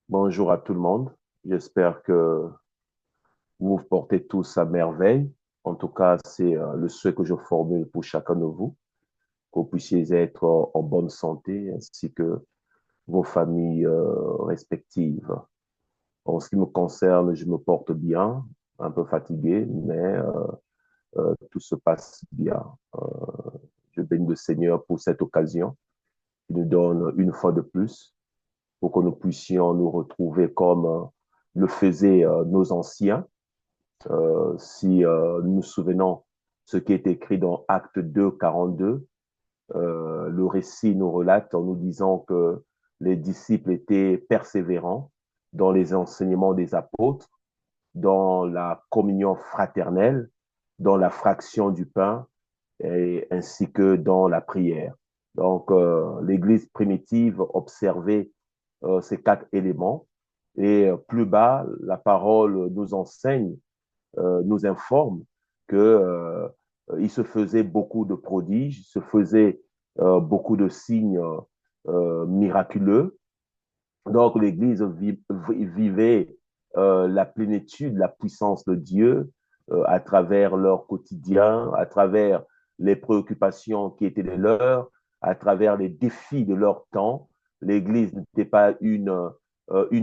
Bonjour à tout le monde. J'espère que vous vous portez tous à merveille. En tout cas, c'est le souhait que je formule pour chacun de vous, que vous puissiez être en bonne santé ainsi que vos familles respectives. En ce qui me concerne, je me porte bien, un peu fatigué, mais tout se passe bien. Euh, je bénis le Seigneur pour cette occasion qui nous donne une fois de plus pour que nous puissions nous retrouver comme le faisaient nos anciens. Si nous nous souvenons ce qui est écrit dans Acte 2, 42, le récit nous relate en nous disant que les disciples étaient persévérants dans les enseignements des apôtres, dans la communion fraternelle, dans la fraction du pain, ainsi que dans la prière. Donc, l'Église primitive observait ces quatre éléments. Et plus bas, la parole nous enseigne, nous informe que il se faisait beaucoup de prodiges, il se faisait beaucoup de signes miraculeux. Donc l'Église vivait la plénitude, la puissance de Dieu à travers leur quotidien, à travers les préoccupations qui étaient les leurs, à travers les défis de leur temps. L'Église n'était pas une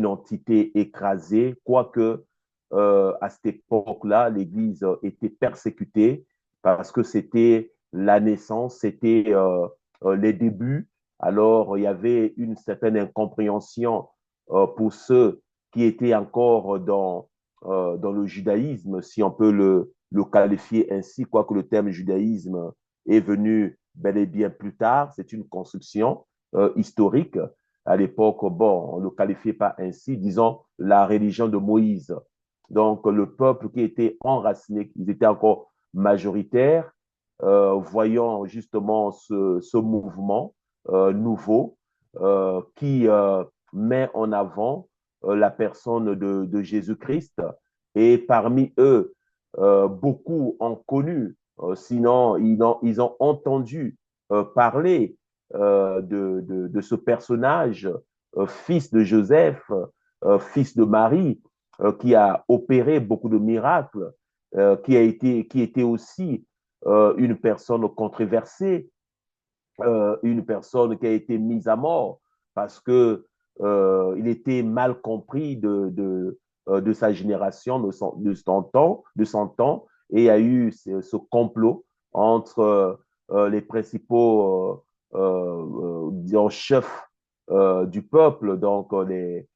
entité écrasée, quoique à cette époque-là, l'Église était persécutée parce que c'était la naissance, c'était les débuts. Alors, il y avait une certaine incompréhension pour ceux qui étaient encore dans le judaïsme, si on peut le qualifier ainsi, quoique le terme judaïsme est venu bel et bien plus tard. C'est une construction historique. À l'époque, bon, on ne le qualifiait pas ainsi, disons la religion de Moïse. Donc, le peuple qui était enraciné, ils étaient encore majoritaires, voyant justement ce mouvement nouveau qui met en avant la personne de Jésus-Christ. Et parmi eux, beaucoup ont connu, sinon ils ont entendu parler de ce personnage, fils de Joseph, fils de Marie, qui a opéré beaucoup de miracles, qui était aussi une personne controversée, une personne qui a été mise à mort parce que il était mal compris de sa génération, de son temps, et il y a eu ce complot entre les principaux chefs du peuple, donc les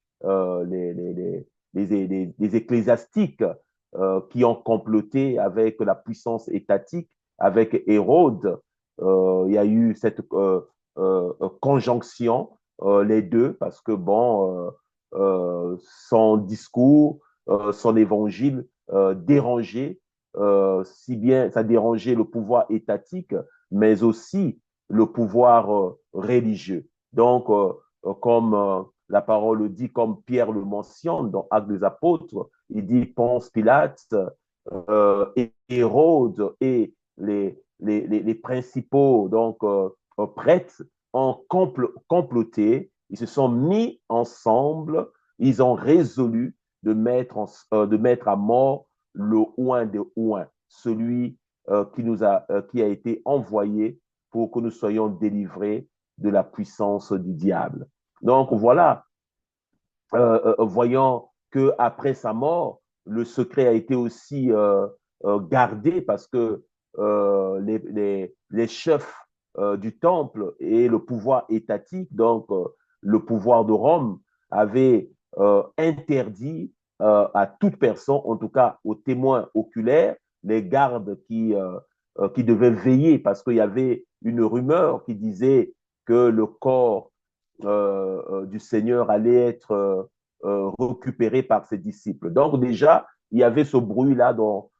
ecclésiastiques qui ont comploté avec la puissance étatique, avec Hérode. Il y a eu cette conjonction, les deux, parce que, bon, son discours, son évangile dérangeait, si bien ça dérangeait le pouvoir étatique, mais aussi le pouvoir religieux. Donc, comme la parole le dit, comme Pierre le mentionne dans Actes des Apôtres, il dit Ponce Pilate, Hérode et les principaux donc, prêtres ont comploté, ils se sont mis ensemble, ils ont résolu de mettre à mort le Ouin de Ouin, celui qui a été envoyé pour que nous soyons délivrés de la puissance du diable. Donc voilà, voyant qu'après sa mort, le secret a été aussi gardé parce que les chefs du temple et le pouvoir étatique, donc le pouvoir de Rome, avaient interdit à toute personne, en tout cas aux témoins oculaires, les gardes qui devaient veiller parce qu'il y avait une rumeur qui disait que le corps du Seigneur allait être récupéré par ses disciples. Donc déjà, il y avait ce bruit-là dans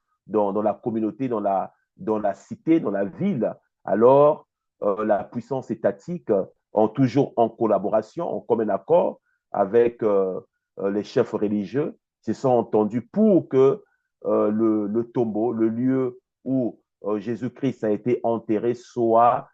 la communauté, dans la cité, dans la ville. Alors, la puissance étatique, ont toujours en collaboration, en commun accord avec les chefs religieux, se sont entendus pour que le tombeau, le lieu où Jésus-Christ a été enterré, soit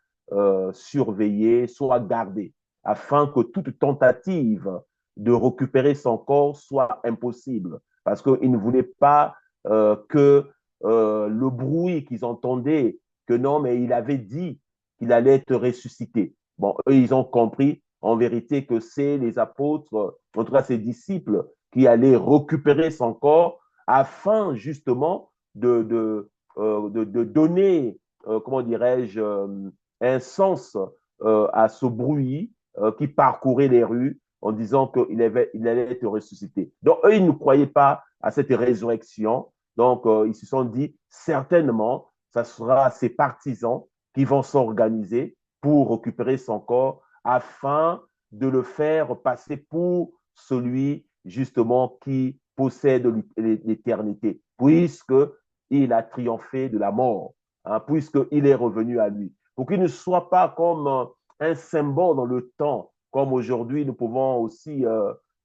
surveillé, soit gardé afin que toute tentative de récupérer son corps soit impossible. Parce qu'ils ne voulaient pas que le bruit qu'ils entendaient, que non, mais il avait dit qu'il allait être ressuscité. Bon, eux, ils ont compris en vérité que c'est les apôtres, en tout cas ses disciples, qui allaient récupérer son corps afin justement de donner, comment dirais-je, un sens à ce bruit qui parcourait les rues en disant il allait être ressuscité. Donc, eux, ils ne croyaient pas à cette résurrection. Donc, ils se sont dit, certainement, ça sera ses partisans qui vont s'organiser pour récupérer son corps afin de le faire passer pour celui, justement, qui possède l'éternité, puisqu'il a triomphé de la mort, hein, puisqu'il est revenu à lui. Pour qu'il ne soit pas comme un symbole dans le temps, comme aujourd'hui nous pouvons aussi,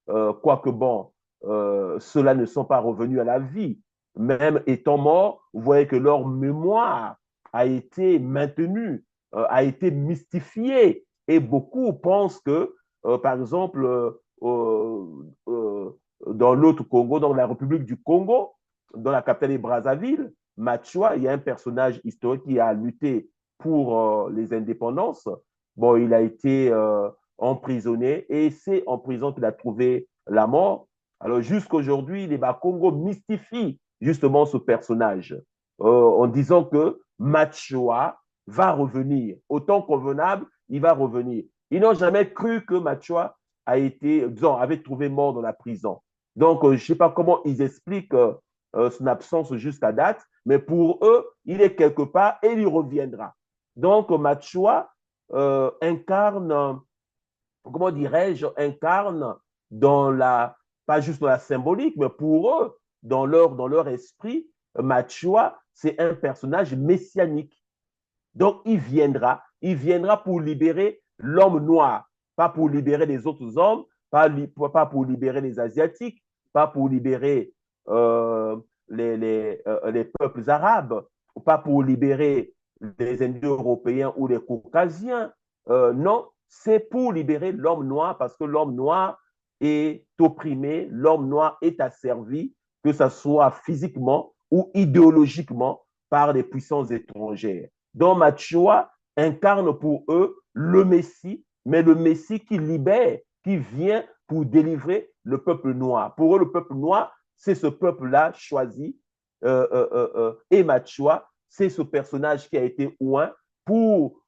quoique bon, ceux-là ne sont pas revenus à la vie. Même étant morts, vous voyez que leur mémoire a été maintenue, a été mystifiée. Et beaucoup pensent que, par exemple, dans l'autre Congo, dans la République du Congo, dans la capitale Brazzaville, Machua, il y a un personnage historique qui a lutté pour les indépendances. Bon, il a été emprisonné et c'est en prison qu'il a trouvé la mort. Alors, jusqu'à aujourd'hui, les Bakongo mystifient justement ce personnage en disant que Machua va revenir. Autant convenable, il va revenir. Ils n'ont jamais cru que Machua avait trouvé mort dans la prison. Donc, je ne sais pas comment ils expliquent son absence jusqu'à date, mais pour eux, il est quelque part et il reviendra. Donc, Machua incarne, comment dirais-je, incarne dans la, pas juste dans la symbolique, mais pour eux, dans leur esprit, Machua, c'est un personnage messianique. Donc, il viendra pour libérer l'homme noir, pas pour libérer les autres hommes, pas pour libérer les Asiatiques, pas pour libérer euh, les peuples arabes, pas pour libérer les Indo-Européens ou les Caucasiens. Non, c'est pour libérer l'homme noir parce que l'homme noir est opprimé, l'homme noir est asservi, que ce soit physiquement ou idéologiquement par les puissances étrangères. Donc Machua incarne pour eux le Messie, mais le Messie qui libère, qui vient pour délivrer le peuple noir. Pour eux, le peuple noir, c'est ce peuple-là choisi. Et Machua, c'est ce personnage qui a été oint pour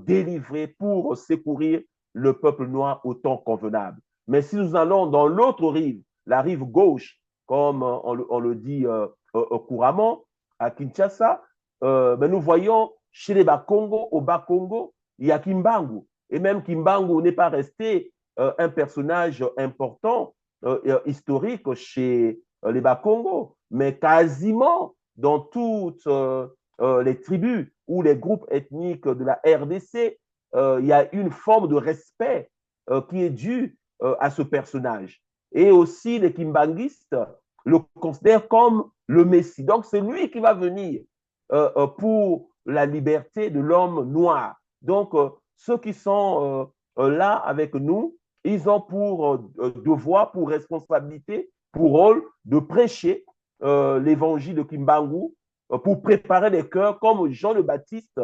délivrer, pour secourir le peuple noir au temps convenable. Mais si nous allons dans l'autre rive, la rive gauche, comme on le dit couramment, à Kinshasa, mais nous voyons chez les Bakongo, au Bas-Congo, il y a Kimbangu. Et même Kimbangu n'est pas resté un personnage important, historique chez les Bakongo, mais quasiment dans toutes les tribus ou les groupes ethniques de la RDC, il y a une forme de respect qui est due à ce personnage. Et aussi les Kimbanguistes le considèrent comme le Messie. Donc c'est lui qui va venir pour la liberté de l'homme noir. Donc ceux qui sont là avec nous, ils ont pour devoir, pour responsabilité, pour rôle de prêcher l'évangile de Kimbangu pour préparer les cœurs, comme Jean le Baptiste,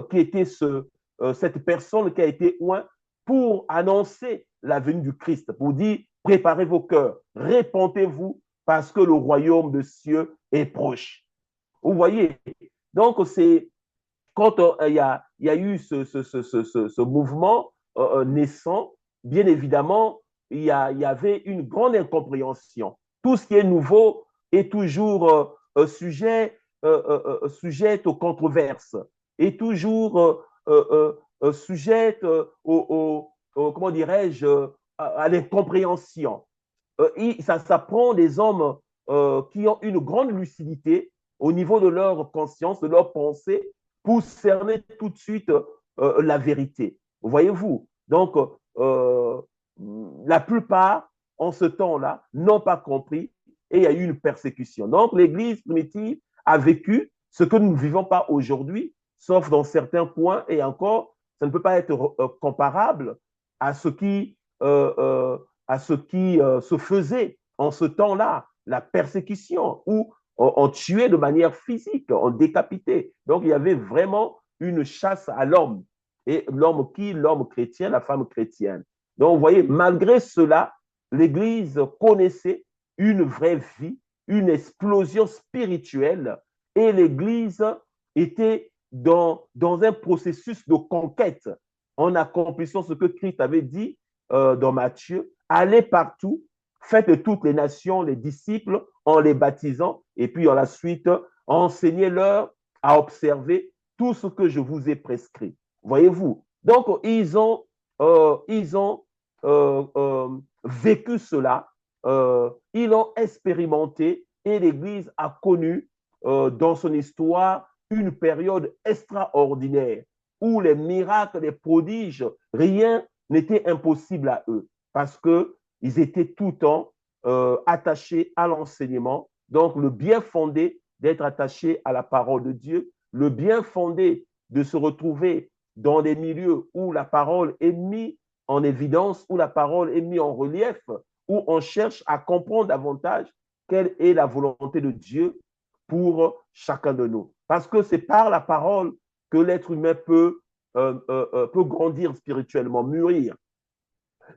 qui était cette personne qui a été oint pour annoncer la venue du Christ, pour dire préparez vos cœurs, répentez-vous parce que le royaume de cieux est proche. Vous voyez, donc c'est quand y a eu ce mouvement naissant, bien évidemment, y avait une grande incompréhension. Tout ce qui est nouveau est toujours sujet aux controverses, est toujours sujette comment dirais-je, à l'incompréhension. Ça prend des hommes qui ont une grande lucidité au niveau de leur conscience, de leur pensée, pour cerner tout de suite la vérité. Voyez-vous? Donc, la plupart, en ce temps-là, n'ont pas compris et il y a eu une persécution. Donc, l'Église primitive a vécu ce que nous ne vivons pas aujourd'hui, sauf dans certains points, et encore, ça ne peut pas être comparable à ce qui à ce qui se faisait en ce temps-là, la persécution, où on tuait de manière physique, on décapitait. Donc, il y avait vraiment une chasse à l'homme. Et l'homme qui? L'homme chrétien, la femme chrétienne. Donc, vous voyez, malgré cela, l'Église connaissait une vraie vie, une explosion spirituelle, et l'Église était dans un processus de conquête en accomplissant ce que Christ avait dit dans Matthieu, allez partout, faites de toutes les nations les disciples en les baptisant, et puis en la suite, enseignez-leur à observer tout ce que je vous ai prescrit. Voyez-vous? Donc, ils ont vécu cela, ils l'ont expérimenté, et l'Église a connu dans son histoire une période extraordinaire où les miracles, les prodiges, rien n'était impossible à eux parce qu'ils étaient tout le temps attachés à l'enseignement. Donc, le bien fondé d'être attaché à la parole de Dieu, le bien fondé de se retrouver dans des milieux où la parole est mise en évidence, où la parole est mise en relief, où on cherche à comprendre davantage quelle est la volonté de Dieu pour chacun de nous. Parce que c'est par la parole que l'être humain peut grandir spirituellement, mûrir,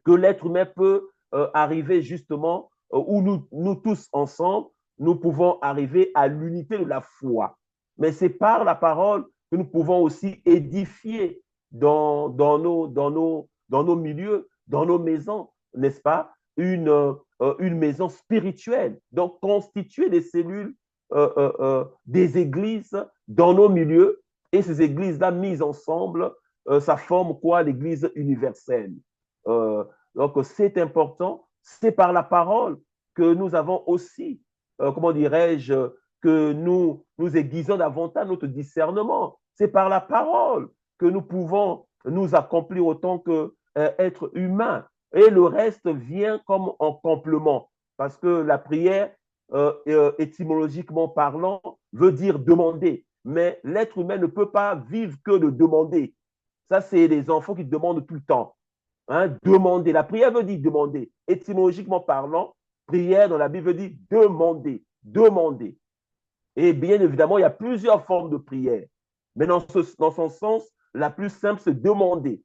que l'être humain peut arriver justement où nous tous ensemble, nous pouvons arriver à l'unité de la foi. Mais c'est par la parole que nous pouvons aussi édifier dans nos milieux, dans nos maisons, n'est-ce pas, une maison spirituelle. Donc, constituer des cellules, des églises dans nos milieux, et ces églises-là mises ensemble, ça forme quoi? L'église universelle. Euh, donc, c'est important. C'est par la parole que nous avons aussi, comment dirais-je, que nous aiguisons davantage notre discernement. C'est par la parole que nous pouvons nous accomplir autant qu'être humain. Et le reste vient comme en complément. Parce que la prière, étymologiquement parlant, veut dire demander. Mais l'être humain ne peut pas vivre que de demander. Ça, c'est les enfants qui demandent tout le temps. Hein, demander. La prière veut dire demander. Étymologiquement parlant, prière dans la Bible veut dire demander. Demander. Et bien évidemment, il y a plusieurs formes de prière. Mais dans son sens, la plus simple, c'est demander.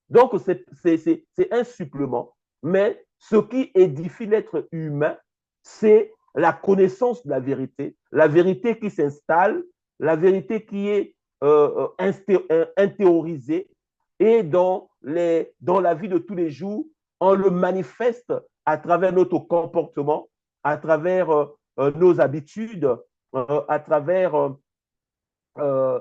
Donc, c'est un supplément. Mais ce qui édifie l'être humain, c'est la connaissance de la vérité qui s'installe, la vérité qui est intériorisée et dans la vie de tous les jours, on le manifeste à travers notre comportement, à travers nos habitudes, à travers euh,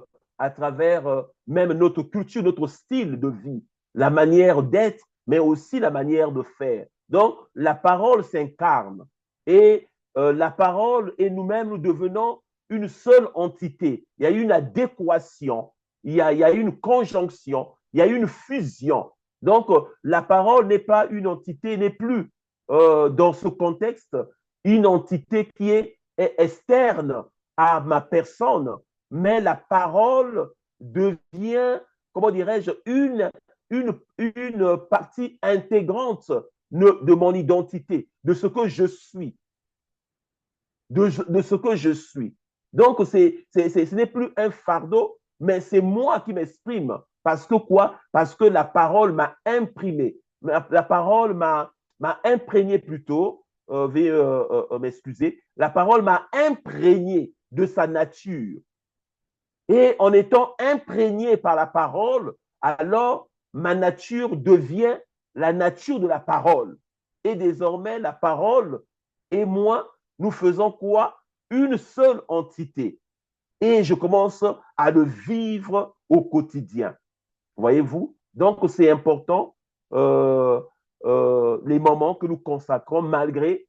même notre culture, notre style de vie, la manière d'être, mais aussi la manière de faire. Donc, la parole s'incarne et la parole et nous-mêmes, nous devenons une seule entité. Il y a une adéquation, il y a une conjonction, il y a une fusion. Donc, la parole n'est pas une entité, n'est plus dans ce contexte une entité qui est externe à ma personne, mais la parole devient, comment dirais-je, une partie intégrante de mon identité, de ce que je suis, de ce que je suis. Donc, ce n'est plus un fardeau, mais c'est moi qui m'exprime. Parce que quoi? Parce que la parole m'a imprimé. La parole m'a imprégné plutôt, veuillez m'excuser, la parole m'a imprégné de sa nature. Et en étant imprégné par la parole, alors ma nature devient la nature de la parole. Et désormais, la parole et moi, nous faisons quoi? Une seule entité. Et je commence à le vivre au quotidien. Voyez-vous? Donc, c'est important, les moments que nous consacrons malgré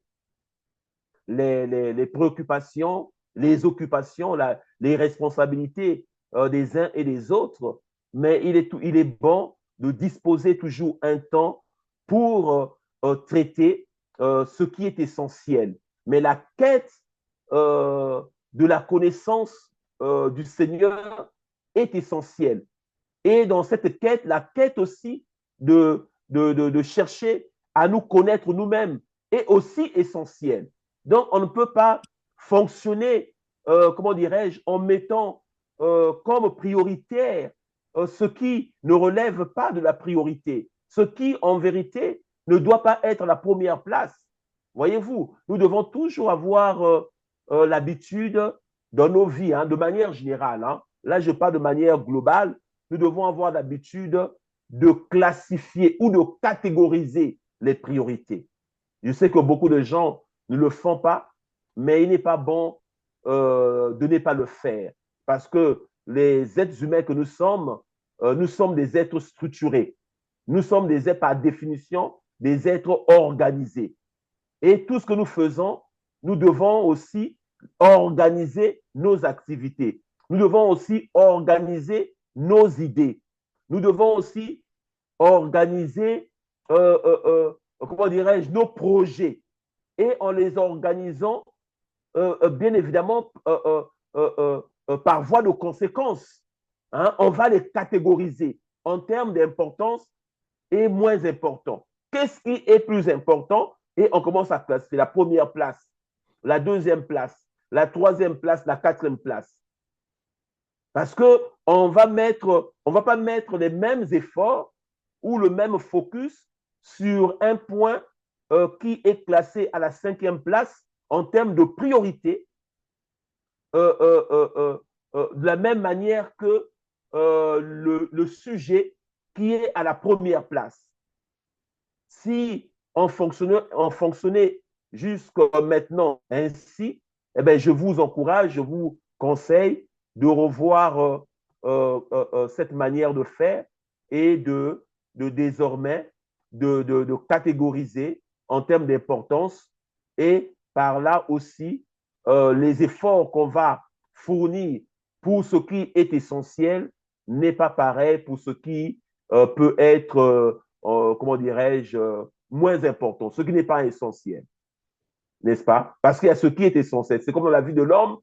les préoccupations, les occupations, les responsabilités des uns et des autres, mais il est bon de disposer toujours un temps pour traiter ce qui est essentiel. Mais la quête de la connaissance du Seigneur est essentielle. Et dans cette quête, la quête aussi de chercher à nous connaître nous-mêmes est aussi essentiel. Donc, on ne peut pas fonctionner, comment dirais-je, en mettant comme prioritaire ce qui ne relève pas de la priorité, ce qui, en vérité, ne doit pas être la première place. Voyez-vous, nous devons toujours avoir l'habitude dans nos vies, hein, de manière générale, hein. Là, je parle de manière globale, nous devons avoir l'habitude de classifier ou de catégoriser les priorités. Je sais que beaucoup de gens ne le font pas, mais il n'est pas bon de ne pas le faire parce que les êtres humains que nous sommes des êtres structurés. Nous sommes des êtres, par définition, des êtres organisés. Et tout ce que nous faisons, nous devons aussi organiser nos activités. Nous devons aussi organiser nos idées. Nous devons aussi organiser, comment dirais-je, nos projets. Et en les organisant, bien évidemment, par voie de conséquence, hein, on va les catégoriser en termes d'importance et moins important. Qu'est-ce qui est plus important? Et on commence à classer la première place, la deuxième place, la troisième place, la quatrième place. Parce qu'on va pas mettre les mêmes efforts ou le même focus sur un point qui est classé à la cinquième place en termes de priorité, de la même manière que le sujet qui est à la première place. Si on fonctionnait jusqu'à maintenant ainsi, eh bien, je vous encourage, je vous conseille de revoir cette manière de faire et de désormais de catégoriser en termes d'importance et par là aussi les efforts qu'on va fournir pour ce qui est essentiel n'est pas pareil pour ce qui peut être comment dirais-je, moins important, ce qui n'est pas essentiel, n'est-ce pas? Parce qu'il y a ce qui est essentiel. C'est comme dans la vie de l'homme,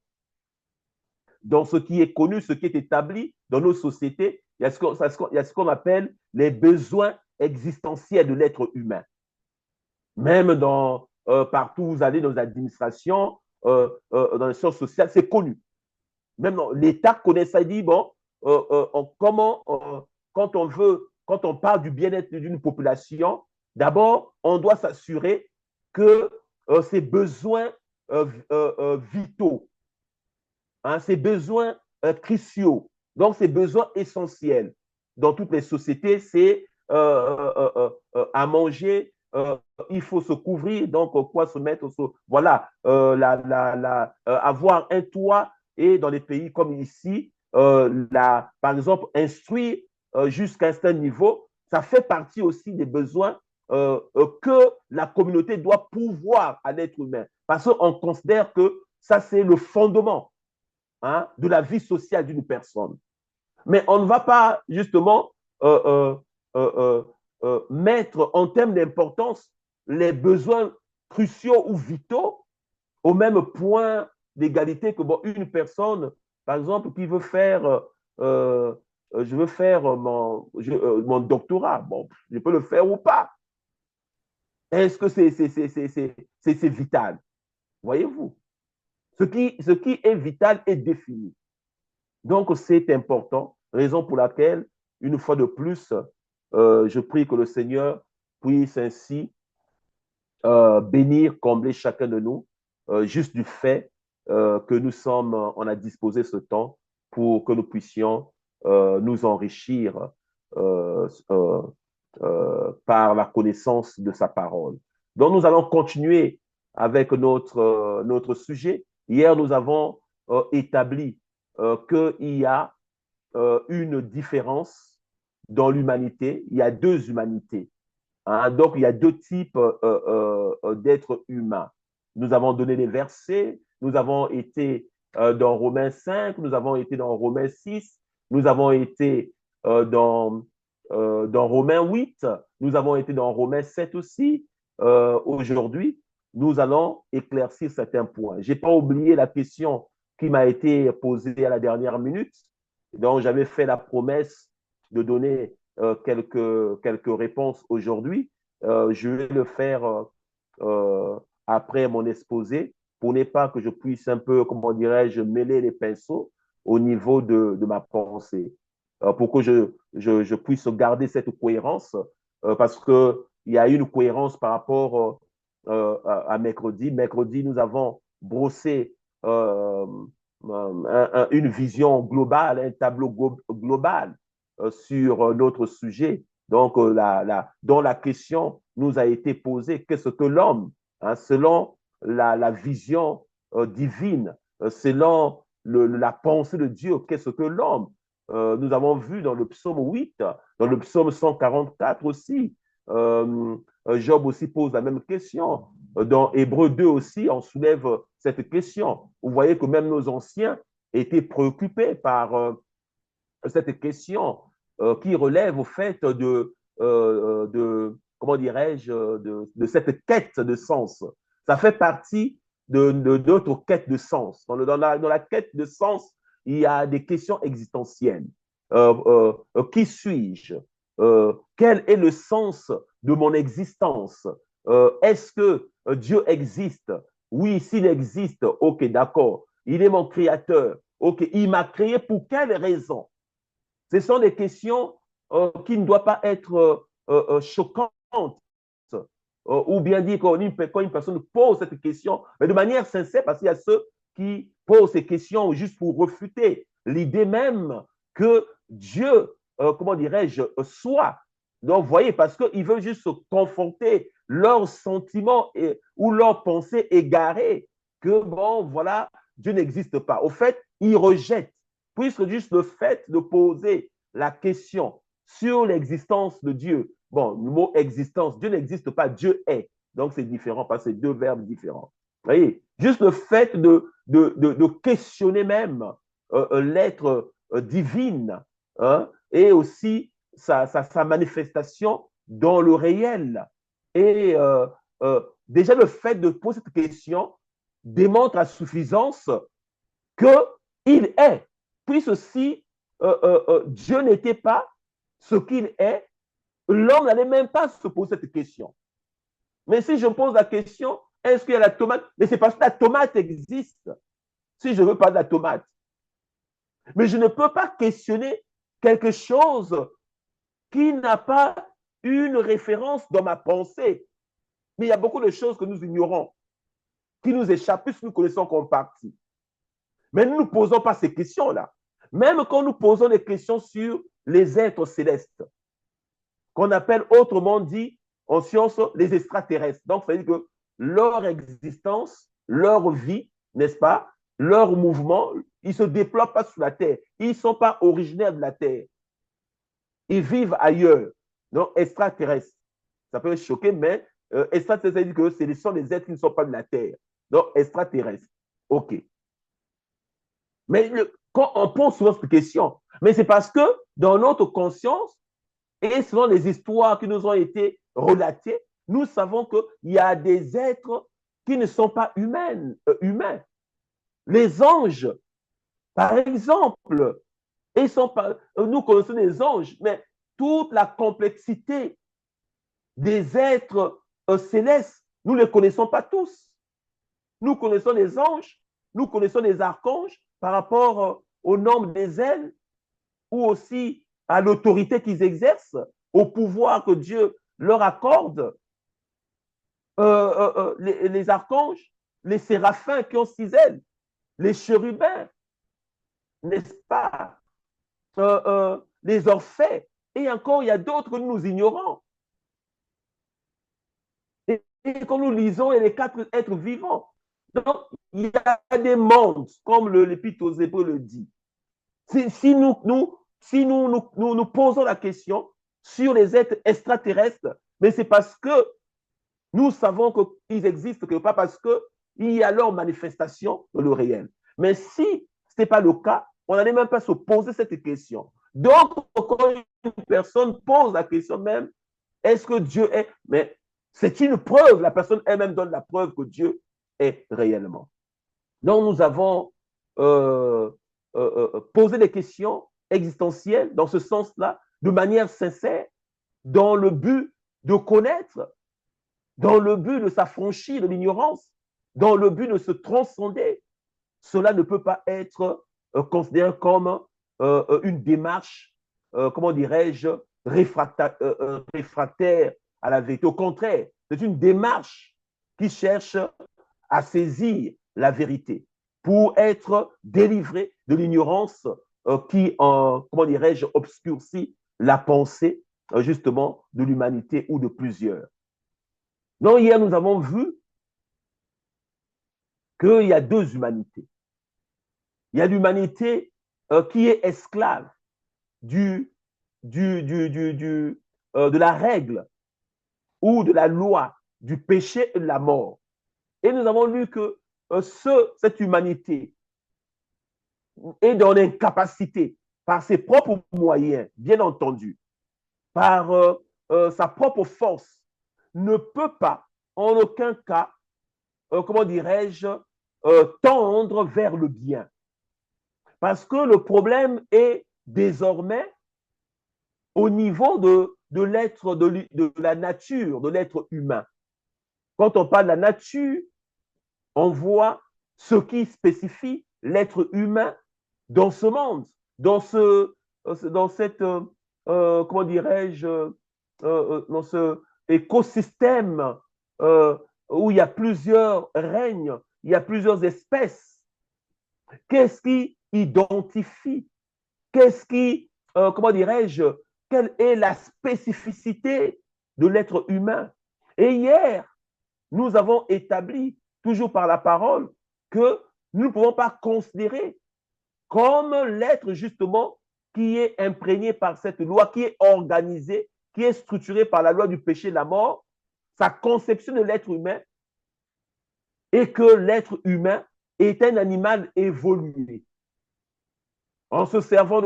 dans ce qui est connu, ce qui est établi dans nos sociétés, il y a ce qu'on appelle les besoins existentiels de l'être humain. Même partout où vous allez dans les administrations, dans les sciences sociales, c'est connu. Même l'État connaît ça, il dit, bon, comment, quand on parle du bien-être d'une population, d'abord, on doit s'assurer que ses besoins vitaux, hein, ses besoins cruciaux, donc ses besoins essentiels dans toutes les sociétés, c'est à manger, il faut se couvrir, donc quoi se mettre, voilà, avoir un toit et dans les pays comme ici, par exemple, instruire jusqu'à un certain niveau, ça fait partie aussi des besoins que la communauté doit pouvoir à l'être humain. Parce qu'on considère que ça, c'est le fondement, hein, de la vie sociale d'une personne. Mais on ne va pas justement mettre en termes d'importance les besoins cruciaux ou vitaux au même point d'égalité que bon, une personne, par exemple, qui veut faire, je veux faire mon doctorat, bon, je peux le faire ou pas. Est-ce que c'est vital? Voyez-vous, ce qui est vital est défini. Donc, c'est important, raison pour laquelle, une fois de plus, je prie que le Seigneur puisse ainsi bénir, combler chacun de nous, juste du fait que nous sommes, on a disposé ce temps pour que nous puissions nous enrichir par la connaissance de sa parole. Donc, nous allons continuer avec notre sujet. Hier, nous avons établi qu'il y a une différence dans l'humanité. Il y a deux humanités. Hein? Donc, il y a deux types d'êtres humains. Nous avons donné les versets, nous avons été dans Romains 5, nous avons été dans Romains 6, nous avons été dans Romains 8, nous avons été dans Romains 7 aussi. Aujourd'hui, nous allons éclaircir certains points. Je n'ai pas oublié la question qui m'a été posée à la dernière minute. Donc, j'avais fait la promesse de donner quelques réponses aujourd'hui. Je vais le faire après mon exposé pour ne pas que je puisse un peu, comment dirais-je, mêler les pinceaux au niveau de ma pensée. Pour que je puisse garder cette cohérence, parce qu'il y a une cohérence par rapport à mercredi. Mercredi, nous avons brossé euh, une vision globale, un tableau global sur notre sujet. Donc, dont la question nous a été posée, qu'est-ce que l'homme, hein, selon la vision divine, selon la pensée de Dieu, qu'est-ce que l'homme? Nous avons vu dans le psaume 8, dans le psaume 144 aussi, Job aussi pose la même question. Dans Hébreu 2 aussi, on soulève cette question. Vous voyez que même nos anciens étaient préoccupés par cette question qui relève au fait comment dirais-je, de cette quête de sens. Ça fait partie de notre quête de sens. Dans la quête de sens, il y a des questions existentielles. Qui suis-je? Quel est le sens de mon existence? Est-ce que Dieu existe? Oui, s'il existe, ok, d'accord. Il est mon créateur. Ok, il m'a créé pour quelle raison? Ce sont des questions qui ne doivent pas être choquantes. Ou bien dire quand une personne pose cette question, mais de manière sincère, parce qu'il y a ceux qui posent ces questions juste pour refuter l'idée même que Dieu, comment dirais-je, soit. Donc, vous voyez, parce qu'ils veulent juste se confronter leurs sentiments ou leurs pensées égarées, que bon, voilà, Dieu n'existe pas. Au fait, ils rejettent puisque juste le fait de poser la question sur l'existence de Dieu, bon, le mot existence, Dieu n'existe pas, Dieu est. Donc, c'est différent parce que c'est deux verbes différents. Vous voyez, juste le fait de questionner même l'être divine, hein, et aussi sa manifestation dans le réel. Et déjà, le fait de poser cette question démontre à suffisance qu'il est. Puisque si Dieu n'était pas ce qu'il est, l'homme n'allait même pas se poser cette question. Mais si je pose la question, est-ce qu'il y a la tomate? Mais c'est parce que la tomate existe. Si je veux pas de la tomate. Mais je ne peux pas questionner quelque chose qui n'a pas une référence dans ma pensée. Mais il y a beaucoup de choses que nous ignorons, qui nous échappent, puisque nous connaissons qu'en partie. Mais nous ne nous posons pas ces questions-là. Même quand nous posons des questions sur les êtres célestes, qu'on appelle autrement dit en science les extraterrestres. Donc, ça veut dire que leur existence, leur vie, n'est-ce pas, leur mouvement, ils ne se déploient pas sur la Terre. Ils ne sont pas originaires de la Terre. Ils vivent ailleurs. Donc, extraterrestres. Ça peut choquer, mais extraterrestres, ça veut dire que ce sont des êtres qui ne sont pas de la Terre. Donc, extraterrestres. OK. Mais quand on pose souvent cette question, mais c'est parce que dans notre conscience, et selon les histoires qui nous ont été relatées, nous savons qu'il y a des êtres qui ne sont pas humains. Les anges, par exemple, nous connaissons les anges, mais toute la complexité des êtres célestes, nous ne les connaissons pas tous. Nous connaissons les anges, nous connaissons les archanges par rapport au nombre des ailes ou aussi à l'autorité qu'ils exercent, au pouvoir que Dieu leur accorde. Les archanges, les séraphins qui ont 6 ailes, les chérubins, n'est-ce pas? Les orphées, et encore, il y a d'autres que nous ignorons. Et quand nous lisons, il y a les 4 êtres vivants. Donc, il y a des mondes, comme l'Épître aux Hébreux le dit. Si nous posons la question sur les êtres extraterrestres, mais c'est parce que nous savons qu'ils existent quelque part, parce qu'il y a leur manifestation dans le réel. Mais si ce n'est pas le cas, on n'allait même pas se poser cette question. Donc, quand une personne pose la question même, est-ce que Dieu est? Mais c'est une preuve, la personne elle-même donne la preuve que Dieu est réellement. Donc, nous avons posé des questions existentielles dans ce sens-là, de manière sincère, dans le but de connaître, dans le but de s'affranchir de l'ignorance, dans le but de se transcender, cela ne peut pas être considéré comme une démarche, comment dirais-je, réfractaire à la vérité. Au contraire, c'est une démarche qui cherche à saisir la vérité pour être délivré de l'ignorance qui, comment dirais-je, obscurcit la pensée justement de l'humanité ou de plusieurs. Donc hier, nous avons vu qu'il y a deux humanités. Il y a l'humanité qui est esclave de la règle ou de la loi, du péché et de la mort. Et nous avons lu que cette humanité est dans l'incapacité, par ses propres moyens, bien entendu, par sa propre force, ne peut pas, en aucun cas, comment dirais-je, tendre vers le bien. Parce que le problème est désormais au niveau de l'être, de la nature, de l'être humain. Quand on parle de la nature, on voit ce qui spécifie l'être humain dans ce monde, dans cette, comment dirais-je, dans ce écosystème où il y a plusieurs règnes, il y a plusieurs espèces. Qu'est-ce qui identifie? Qu'est-ce qui, comment dirais-je, quelle est la spécificité de l'être humain? Et hier, nous avons établi, toujours par la parole, que nous ne pouvons pas considérer comme l'être justement qui est imprégné par cette loi, qui est organisé, qui est structuré par la loi du péché et de la mort, sa conception de l'être humain, et que l'être humain est un animal évolué. En se servant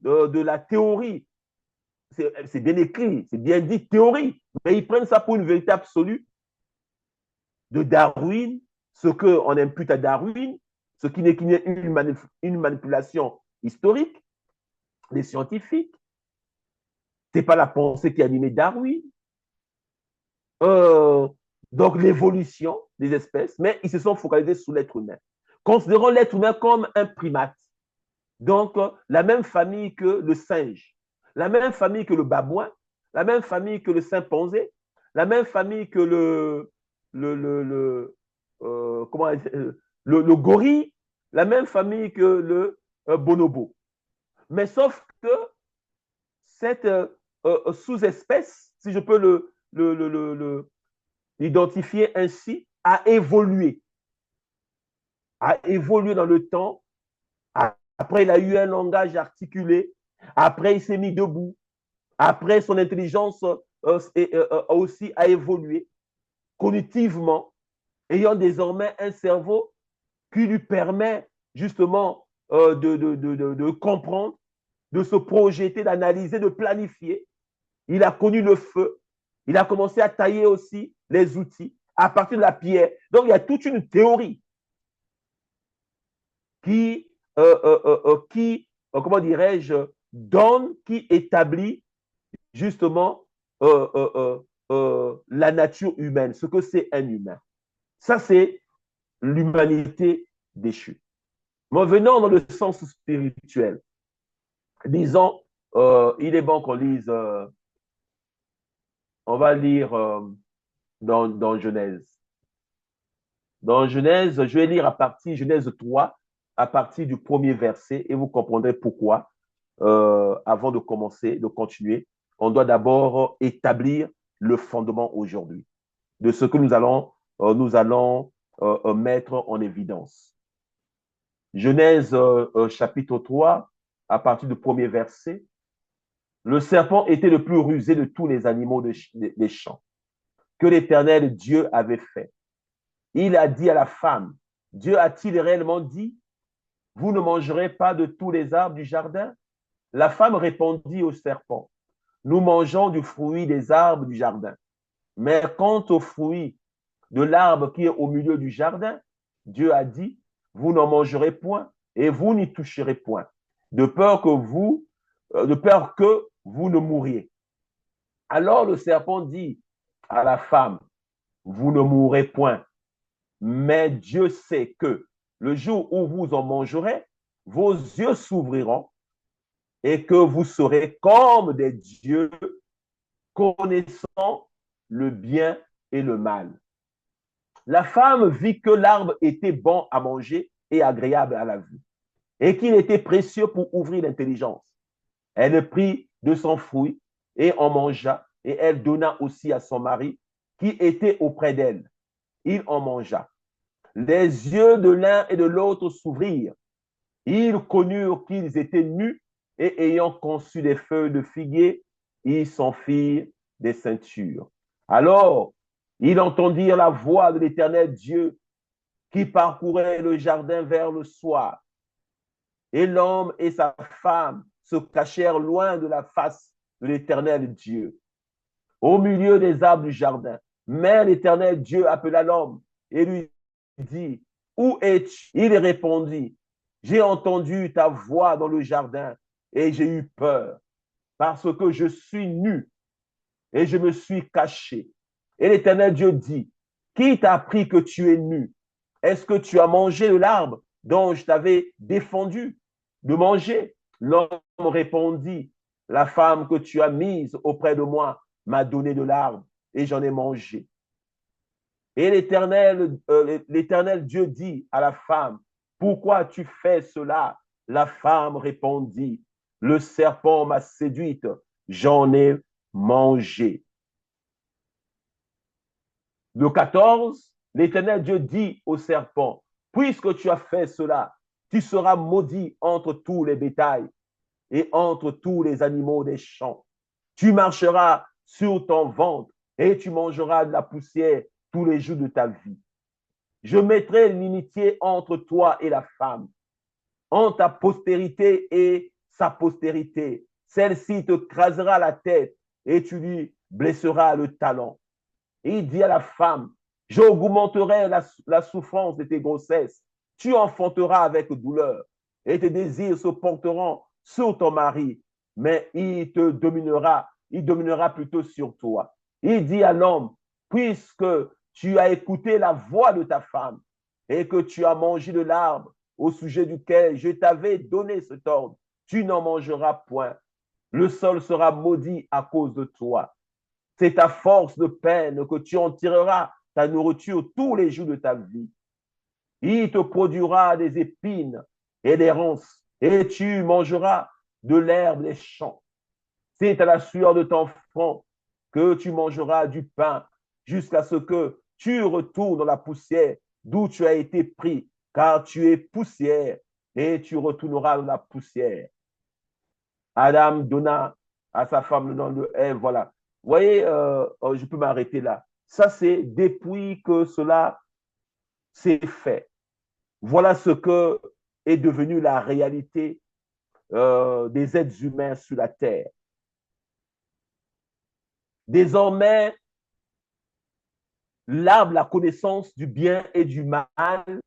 de la théorie, c'est bien écrit, c'est bien dit théorie, mais ils prennent ça pour une vérité absolue de Darwin, ce qu'on impute à Darwin, ce qui n'est qu'une manipulation historique des scientifiques. Ce n'est pas la pensée qui a animé Darwin. Donc l'évolution des espèces, mais ils se sont focalisés sur l'être humain. Considérons l'être humain comme un primate. Donc, la même famille que le singe, la même famille que le babouin, la même famille que le chimpanzé, la même famille que le gorille, la même famille que le bonobo. Mais sauf que cette sous-espèce, si je peux l'identifier ainsi, a évolué dans le temps. Après, il a eu un langage articulé. Après, il s'est mis debout. Après, son intelligence aussi a évolué cognitivement, ayant désormais un cerveau qui lui permet justement de comprendre, de se projeter, d'analyser, de planifier. Il a connu le feu. Il a commencé à tailler aussi les outils à partir de la pierre. Donc, il y a toute une théorie qui comment dirais-je, donne, qui établit justement la nature humaine, ce que c'est un humain. Ça, c'est l'humanité déchue. Mais venons dans le sens spirituel. Disons, il est bon qu'on lise, on va lire dans Genèse. Dans Genèse, je vais lire Genèse 3, à partir du premier verset, et vous comprendrez pourquoi, avant de commencer, de continuer, on doit d'abord établir le fondement aujourd'hui de ce que nous allons mettre en évidence. Genèse chapitre 3, à partir du premier verset. Le serpent était le plus rusé de tous les animaux des champs que l'Éternel Dieu avait fait. Il a dit à la femme, Dieu a-t-il réellement dit, vous ne mangerez pas de tous les arbres du jardin? La femme répondit au serpent, nous mangeons du fruit des arbres du jardin. Mais quant au fruit de l'arbre qui est au milieu du jardin, Dieu a dit, vous n'en mangerez point et vous n'y toucherez point, de peur que vous ne mouriez. Alors le serpent dit à la femme, vous ne mourrez point, mais Dieu sait que le jour où vous en mangerez, vos yeux s'ouvriront et que vous serez comme des dieux, connaissant le bien et le mal. La femme vit que l'arbre était bon à manger et agréable à la vue, et qu'il était précieux pour ouvrir l'intelligence. Elle prit de son fruit et en mangea, et elle donna aussi à son mari qui était auprès d'elle. Il en mangea. Les yeux de l'un et de l'autre s'ouvrirent. Ils connurent qu'ils étaient nus et ayant conçu des feuilles de figuier, ils s'en firent des ceintures. Alors, ils entendirent la voix de l'Éternel Dieu qui parcourait le jardin vers le soir. Et l'homme et sa femme se cachèrent loin de la face de l'Éternel Dieu, au milieu des arbres du jardin. Mais l'Éternel Dieu appela l'homme et lui dit, où es-tu? Il répondit, j'ai entendu ta voix dans le jardin et j'ai eu peur parce que je suis nu et je me suis caché. Et l'Éternel Dieu dit, qui t'a appris que tu es nu? Est-ce que tu as mangé de l'arbre dont je t'avais défendu de manger? L'homme répondit, la femme que tu as mise auprès de moi m'a donné de l'arbre et j'en ai mangé. Et l'Éternel Dieu dit à la femme, pourquoi tu fais cela? La femme répondit, le serpent m'a séduite, j'en ai mangé. Le 14, l'Éternel Dieu dit au serpent, puisque tu as fait cela, tu seras maudit entre tous les bétails et entre tous les animaux des champs. Tu marcheras sur ton ventre et tu mangeras de la poussière tous les jours de ta vie. Je mettrai l'inimitié entre toi et la femme, entre ta postérité et sa postérité. Celle-ci te crasera la tête et tu lui blesseras le talon. Et il dit à la femme, j'augmenterai la souffrance de tes grossesses. Tu enfanteras avec douleur et tes désirs se porteront sur ton mari, mais il dominera plutôt sur toi. Il dit à l'homme, puisque tu as écouté la voix de ta femme et que tu as mangé de l'arbre au sujet duquel je t'avais donné cet ordre, tu n'en mangeras point. Le sol sera maudit à cause de toi. C'est à force de peine que tu en tireras ta nourriture tous les jours de ta vie. Il te produira des épines et des ronces, et tu mangeras de l'herbe des champs. C'est à la sueur de ton front que tu mangeras du pain jusqu'à ce que tu retournes dans la poussière d'où tu as été pris, car tu es poussière et tu retourneras dans la poussière. Adam donna à sa femme le nom de Ève, voilà. Vous voyez, je peux m'arrêter là. Ça, c'est depuis que cela s'est fait. Voilà ce que est devenu la réalité des êtres humains sur la terre. Désormais, l'arbre, la connaissance du bien et du mal,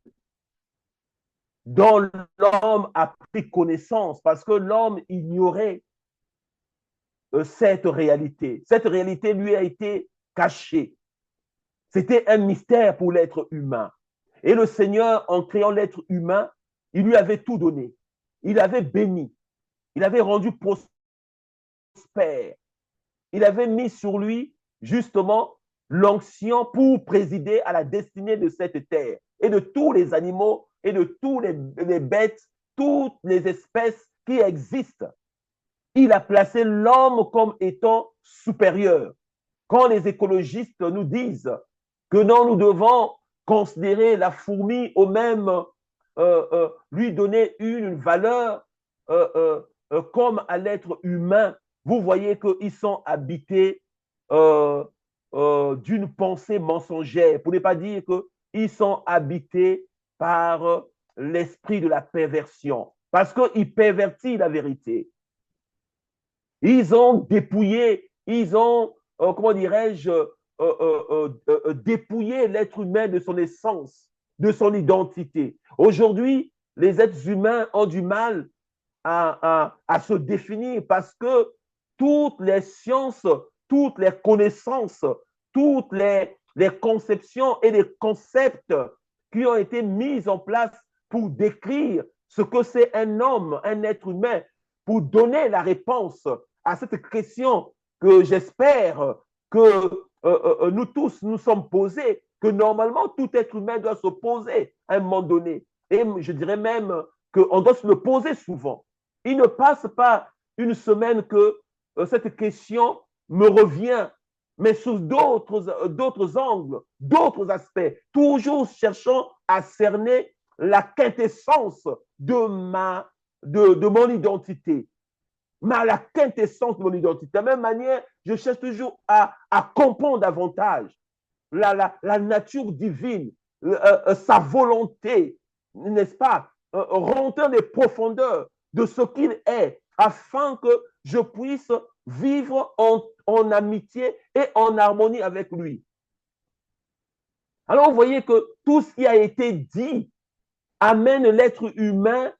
dont l'homme a pris connaissance, parce que l'homme ignorait cette réalité. Cette réalité lui a été cachée. C'était un mystère pour l'être humain. Et le Seigneur, en créant l'être humain, il lui avait tout donné. Il avait béni. Il avait rendu prospère. Il avait mis sur lui, justement, l'onction pour présider à la destinée de cette terre et de tous les animaux et de tous les bêtes, toutes les espèces qui existent. Il a placé l'homme comme étant supérieur. Quand les écologistes nous disent que non, nous devons considérer la fourmi au même, lui donner une valeur comme à l'être humain, vous voyez qu'ils sont habités d'une pensée mensongère, pour ne pas dire qu'ils sont habités par l'esprit de la perversion, parce qu'il pervertit la vérité. Ils ont dépouillé, ils ont, comment dirais-je, dépouillé l'être humain de son essence, de son identité. Aujourd'hui, les êtres humains ont du mal à se définir parce que toutes les sciences toutes les connaissances, toutes les conceptions et les concepts qui ont été mis en place pour décrire ce que c'est un homme, un être humain, pour donner la réponse à cette question que j'espère que nous tous nous sommes posés, que normalement tout être humain doit se poser à un moment donné. Et je dirais même qu'on doit se le poser souvent. Il ne passe pas une semaine que cette question me revient, mais sous d'autres angles, d'autres aspects, toujours cherchant à cerner la quintessence de mon identité. Mais la quintessence de mon identité. De la même manière, je cherche toujours à comprendre davantage la nature divine, sa volonté, n'est-ce pas? Rentrer dans les profondeurs de ce qu'il est, afin que je puisse vivre en amitié et en harmonie avec lui. Alors, vous voyez que tout ce qui a été dit amène l'être humain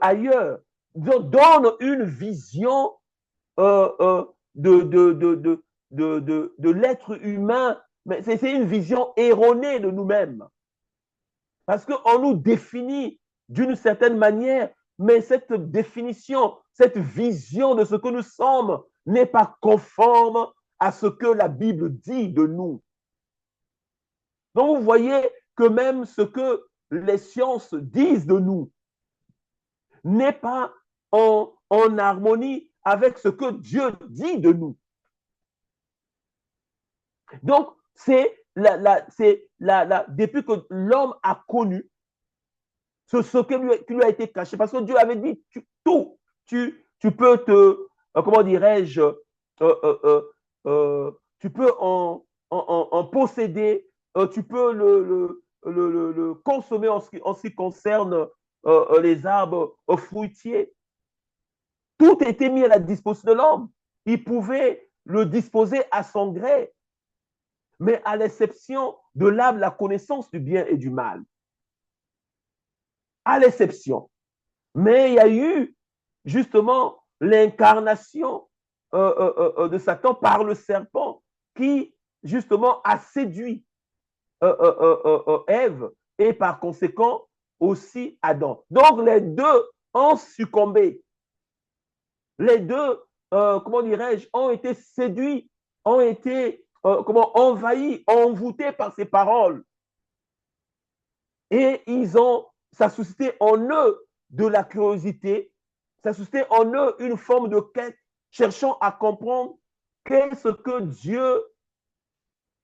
ailleurs, donne une vision de l'être humain, mais c'est une vision erronée de nous-mêmes. Parce qu'on nous définit d'une certaine manière, mais cette définition, cette vision de ce que nous sommes n'est pas conforme à ce que la Bible dit de nous. Donc, vous voyez que même ce que les sciences disent de nous n'est pas en harmonie avec ce que Dieu dit de nous. Donc, depuis que l'homme a connu ce qui lui a été caché, parce que Dieu avait dit tout, tu peux comment dirais-je, tu peux en posséder, tu peux le consommer en ce qui concerne les arbres fruitiers. Tout était mis à la disposition de l'homme. Il pouvait le disposer à son gré, mais à l'exception de l'arbre, la connaissance du bien et du mal. À l'exception. Mais il y a eu justement l'incarnation de Satan par le serpent qui justement a séduit Ève et par conséquent aussi Adam. Donc les deux ont succombé. Les deux, comment dirais-je, ont été séduits, ont été envahis, envoûtés par ces paroles. Et ça a suscité en eux de la curiosité, ça a suscité en eux une forme de quête, cherchant à comprendre qu'est-ce que Dieu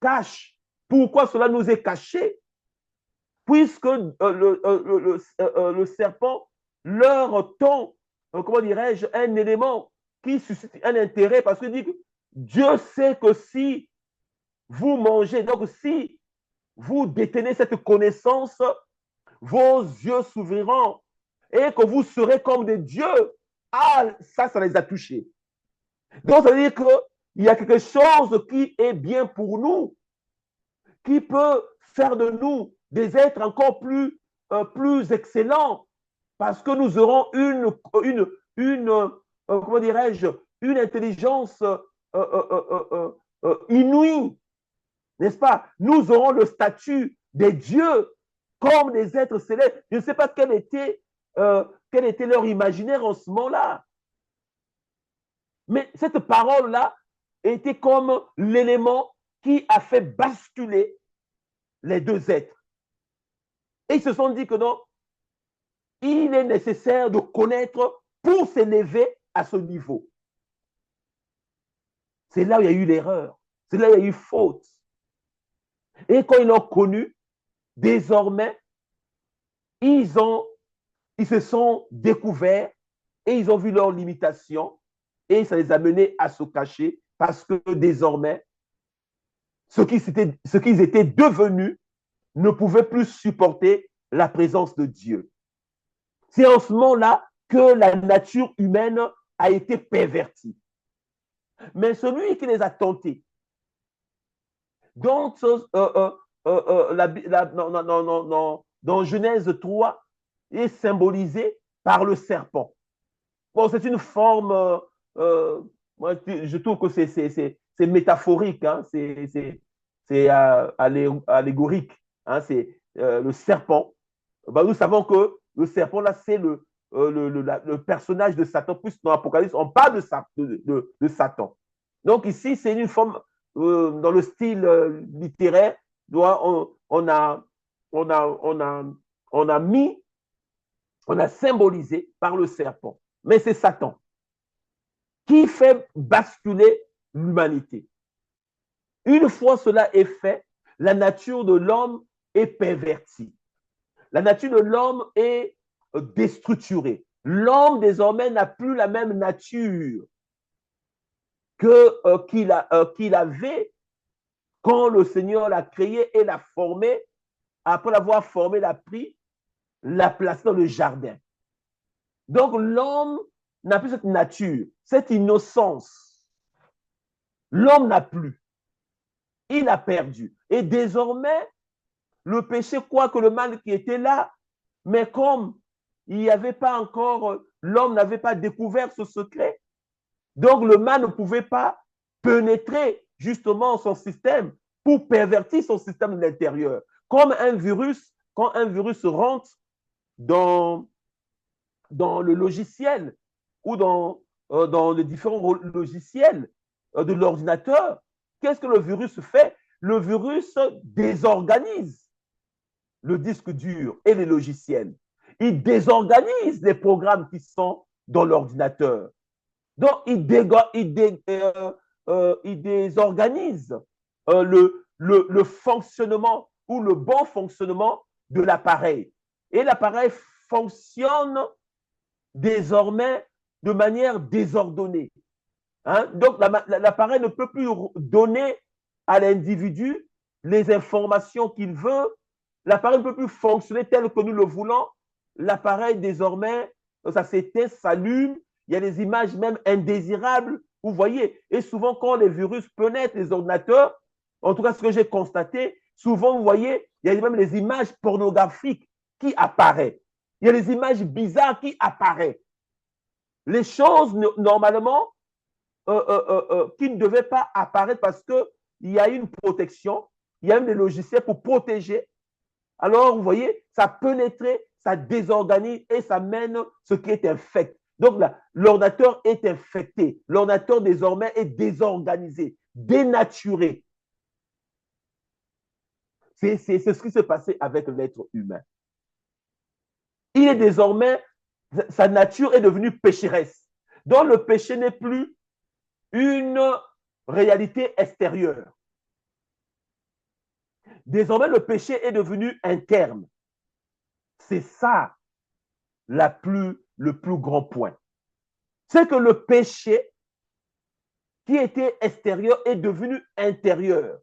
cache, pourquoi cela nous est caché, puisque le serpent leur tend, comment dirais-je, un élément qui suscite un intérêt, parce qu'il dit que Dieu sait que si vous mangez, donc si vous détenez cette connaissance, vos yeux s'ouvriront et que vous serez comme des dieux. Ah, ça les a touchés. Donc, ça veut dire qu'il y a quelque chose qui est bien pour nous, qui peut faire de nous des êtres encore plus excellents, parce que nous aurons comment dirais-je, une intelligence inouïe, n'est-ce pas? Nous aurons le statut des dieux comme des êtres célestes. Je ne sais pas quel était leur imaginaire en ce moment-là. Mais cette parole-là était comme l'élément qui a fait basculer les deux êtres. Et ils se sont dit que non, il est nécessaire de connaître pour s'élever à ce niveau. C'est là où il y a eu l'erreur. C'est là où il y a eu faute. Et quand ils l'ont connu, désormais, ils se sont découverts et ils ont vu leurs limitations et ça les a menés à se cacher parce que désormais, ce qu'ils étaient devenus ne pouvaient plus supporter la présence de Dieu. C'est en ce moment-là que la nature humaine a été pervertie. Mais celui qui les a tentés, donc dans Genèse 3, est symbolisé par le serpent. Bon, c'est une forme, moi, je trouve que c'est métaphorique, hein, c'est allégorique. Hein, c'est le serpent. Ben, nous savons que le serpent, là, c'est le personnage de Satan. Plus dans l'Apocalypse, on parle de Satan. Donc ici, c'est une forme, dans le style littéraire, on a, on a, on a, on a mis, on a symbolisé par le serpent. Mais c'est Satan qui fait basculer l'humanité. Une fois cela est fait, la nature de l'homme est pervertie. La nature de l'homme est déstructurée. L'homme, désormais, n'a plus la même nature qu'il avait quand le Seigneur l'a créé et l'a formé. Après l'avoir formé, l'a pris, l'a placé dans le jardin. Donc, l'homme n'a plus cette nature, cette innocence. L'homme n'a plus. Il a perdu. Et désormais, le péché croit que le mal qui était là, mais comme il n'y avait pas encore, l'homme n'avait pas découvert ce secret, donc le mal ne pouvait pas pénétrer justement son système pour pervertir son système de l'intérieur. Comme un virus, quand un virus rentre dans le logiciel ou dans les différents logiciels de l'ordinateur, qu'est-ce que le virus fait? Le virus désorganise le disque dur et les logiciels. Il désorganise les programmes qui sont dans l'ordinateur. Donc, il désorganise le fonctionnement ou le bon fonctionnement de l'appareil. Et l'appareil fonctionne désormais de manière désordonnée. Hein? Donc, l'appareil ne peut plus donner à l'individu les informations qu'il veut. L'appareil ne peut plus fonctionner tel que nous le voulons. L'appareil, désormais, ça s'éteint, s'allume. Il y a des images même indésirables, vous voyez. Et souvent, quand les virus pénètrent les ordinateurs, en tout cas, ce que j'ai constaté, souvent, vous voyez, il y a même les images pornographiques qui apparaissent. Il y a des images bizarres qui apparaissent. Les choses, normalement, qui ne devaient pas apparaître parce qu'il y a une protection, il y a même des logiciels pour protéger. Alors, vous voyez, ça pénètre, ça désorganise et ça mène ce qui est infect. Donc, l'ordinateur est infecté. L'ordinateur, désormais, est désorganisé, dénaturé. C'est ce qui s'est passé avec l'être humain. Il est désormais, sa nature est devenue pécheresse. Donc, le péché n'est plus une réalité extérieure. Désormais, le péché est devenu interne. C'est ça le plus grand point. C'est que le péché qui était extérieur est devenu intérieur.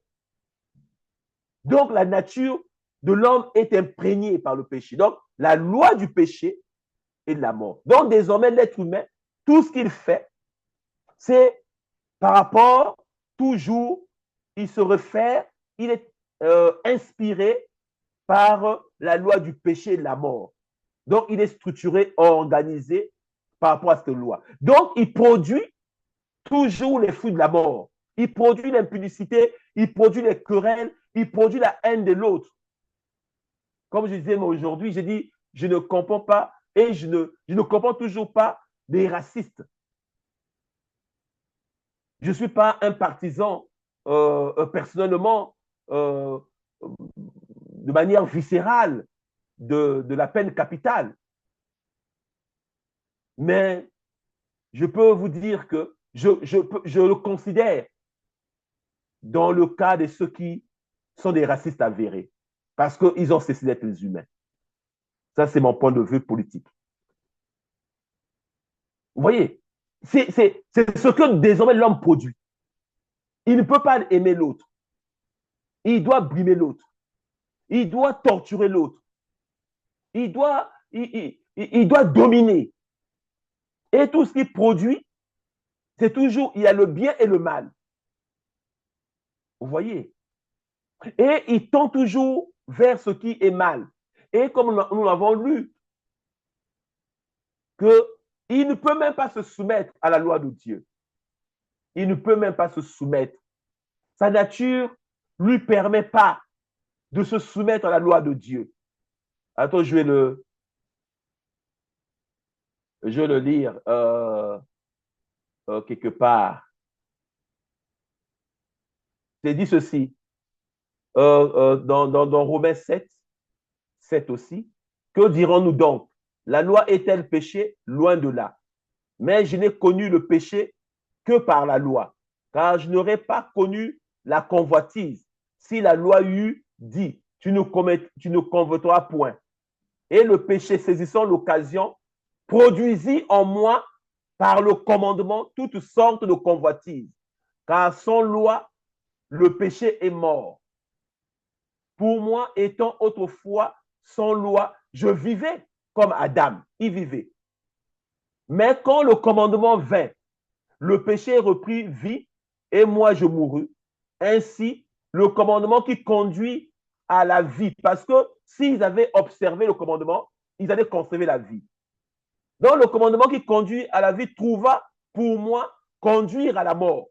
Donc, la nature de l'homme est imprégnée par le péché. Donc, la loi du péché est de la mort. Donc, désormais, l'être humain, tout ce qu'il fait, c'est par rapport, toujours, il se réfère, il est inspiré par la loi du péché et de la mort. Donc, il est structuré, organisé par rapport à cette loi. Donc, il produit toujours les fruits de la mort. Il produit l'impudicité, il produit les querelles, il produit la haine de l'autre. Comme je disais aujourd'hui, j'ai dit, je ne comprends pas et je ne comprends toujours pas des racistes. Je ne suis pas un partisan personnellement de manière viscérale de la peine capitale. Mais je peux vous dire que je le considère dans le cas de ceux qui sont des racistes avérés, parce qu'ils ont cessé d'être des humains. Ça, c'est mon point de vue politique. Vous voyez, c'est ce que désormais l'homme produit. Il ne peut pas aimer l'autre. Il doit brimer l'autre. Il doit torturer l'autre. Il doit dominer. Et tout ce qu'il produit, c'est toujours, il y a le bien et le mal. Vous voyez? Et il tend toujours vers ce qui est mal. Et comme nous l'avons lu, qu'il ne peut même pas se soumettre à la loi de Dieu. Il ne peut même pas se soumettre Sa nature ne lui permet pas de se soumettre à la loi de Dieu. Attends, je vais le lire quelque part. C'est dit ceci, dans Romains 7, 7 aussi. Que dirons-nous donc? La loi est-elle péché? Loin de là. Mais je n'ai connu le péché que par la loi, car je n'aurais pas connu la convoitise si la loi eût dit, tu ne convoiteras point. Et le péché, saisissant l'occasion, produisit en moi par le commandement toutes sortes de convoitises, car sans loi, le péché est mort. Pour moi, étant autrefois sans loi, je vivais comme Adam, il vivait. Mais quand le commandement vint, le péché reprit vie et moi je mourus. Ainsi, le commandement qui conduit à la vie, parce que s'ils avaient observé le commandement, ils allaient conserver la vie. Donc, le commandement qui conduit à la vie trouva pour moi conduire à la mort.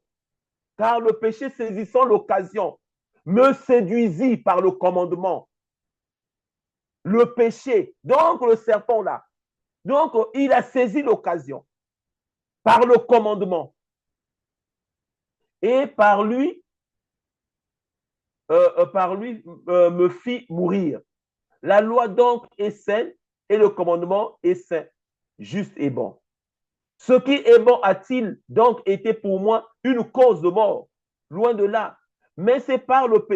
Car le péché saisissant l'occasion me séduisit par le commandement. Le péché, donc le serpent là, donc il a saisi l'occasion par le commandement. Et par lui me fit mourir. La loi donc est saine et le commandement est sain, juste et bon. Ce qui est bon a-t-il donc été pour moi une cause de mort? Loin de là. Mais c'est par le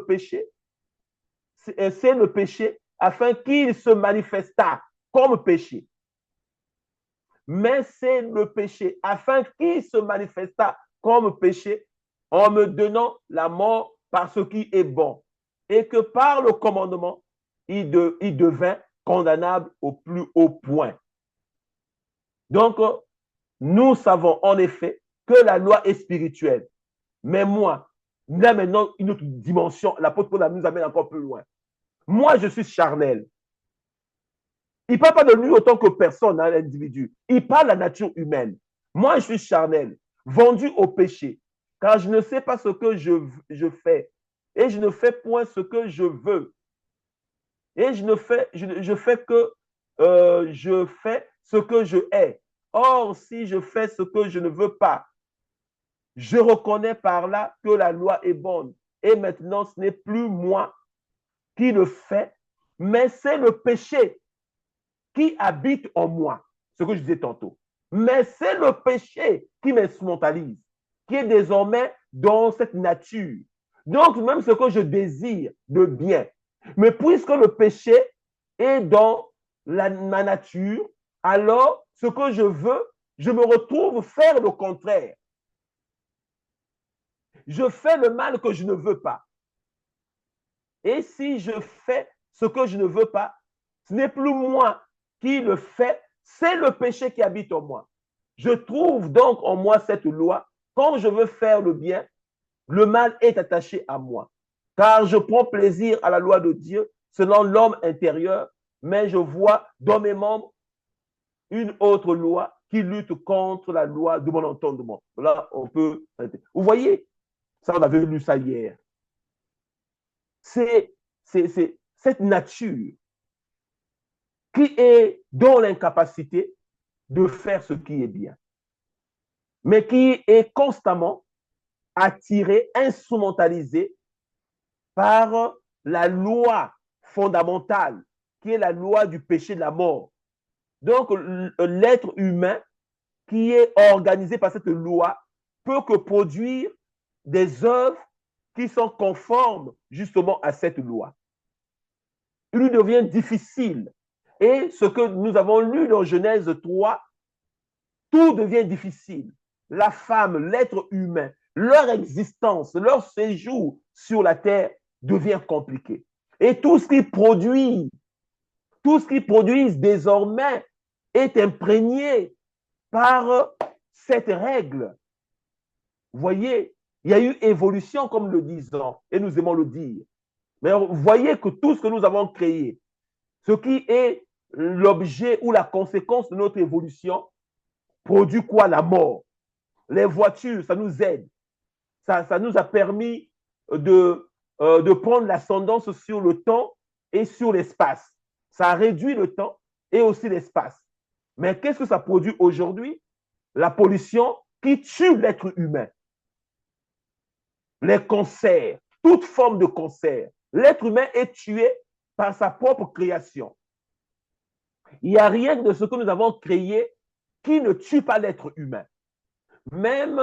péché, c'est le péché afin qu'il se manifestât comme péché. Mais c'est le péché afin qu'il se manifestât comme péché en me donnant la mort par ce qui est bon. Et que par le commandement, il devint condamnable au plus haut point. Donc, nous savons en effet que la loi est spirituelle. Mais moi, là maintenant, une autre dimension, l'apôtre Paul nous amène encore plus loin. Moi, je suis charnel. Il ne parle pas de lui autant que personne, hein, l'individu. Il parle de la nature humaine. Moi, je suis charnel, vendu au péché, car je ne sais pas ce que je fais. Et je ne fais point ce que je veux. Et je fais ce que je hais. Or, si je fais ce que je ne veux pas, je reconnais par là que la loi est bonne. Et maintenant, ce n'est plus moi qui le fais, mais c'est le péché qui habite en moi. Ce que je disais tantôt. Mais c'est le péché qui m'instrumentalise, qui est désormais dans cette nature. Donc, même ce que je désire de bien. Mais puisque le péché est dans ma nature, alors ce que je veux, je me retrouve faire le contraire. Je fais le mal que je ne veux pas. Et si je fais ce que je ne veux pas, ce n'est plus moi qui le fais, c'est le péché qui habite en moi. Je trouve donc en moi cette loi. Quand je veux faire le bien, le mal est attaché à moi. Car je prends plaisir à la loi de Dieu selon l'homme intérieur, mais je vois dans mes membres une autre loi qui lutte contre la loi de mon entendement. Là, on peut... Vous voyez, ça, on avait lu ça hier. C'est cette nature qui est dans l'incapacité de faire ce qui est bien, mais qui est constamment attirée, instrumentalisée par la loi fondamentale, qui est la loi du péché de la mort. Donc, l'être humain qui est organisé par cette loi peut que produire des œuvres qui sont conformes justement à cette loi. Il lui devient difficile. Et ce que nous avons lu dans Genèse 3, tout devient difficile. La femme, l'être humain, leur existence, leur séjour sur la terre devient compliqué. Et tout ce qu'ils produisent désormais est imprégné par cette règle. Vous voyez, il y a eu évolution, comme le disons, et nous aimons le dire. Mais vous voyez que tout ce que nous avons créé, ce qui est l'objet ou la conséquence de notre évolution, produit quoi? La mort. Les voitures, ça nous aide. Ça nous a permis de prendre l'ascendance sur le temps et sur l'espace. Ça a réduit le temps et aussi l'espace. Mais qu'est-ce que ça produit aujourd'hui? La pollution qui tue l'être humain. Les cancers, toute forme de cancer. L'être humain est tué par sa propre création. Il n'y a rien de ce que nous avons créé qui ne tue pas l'être humain. Même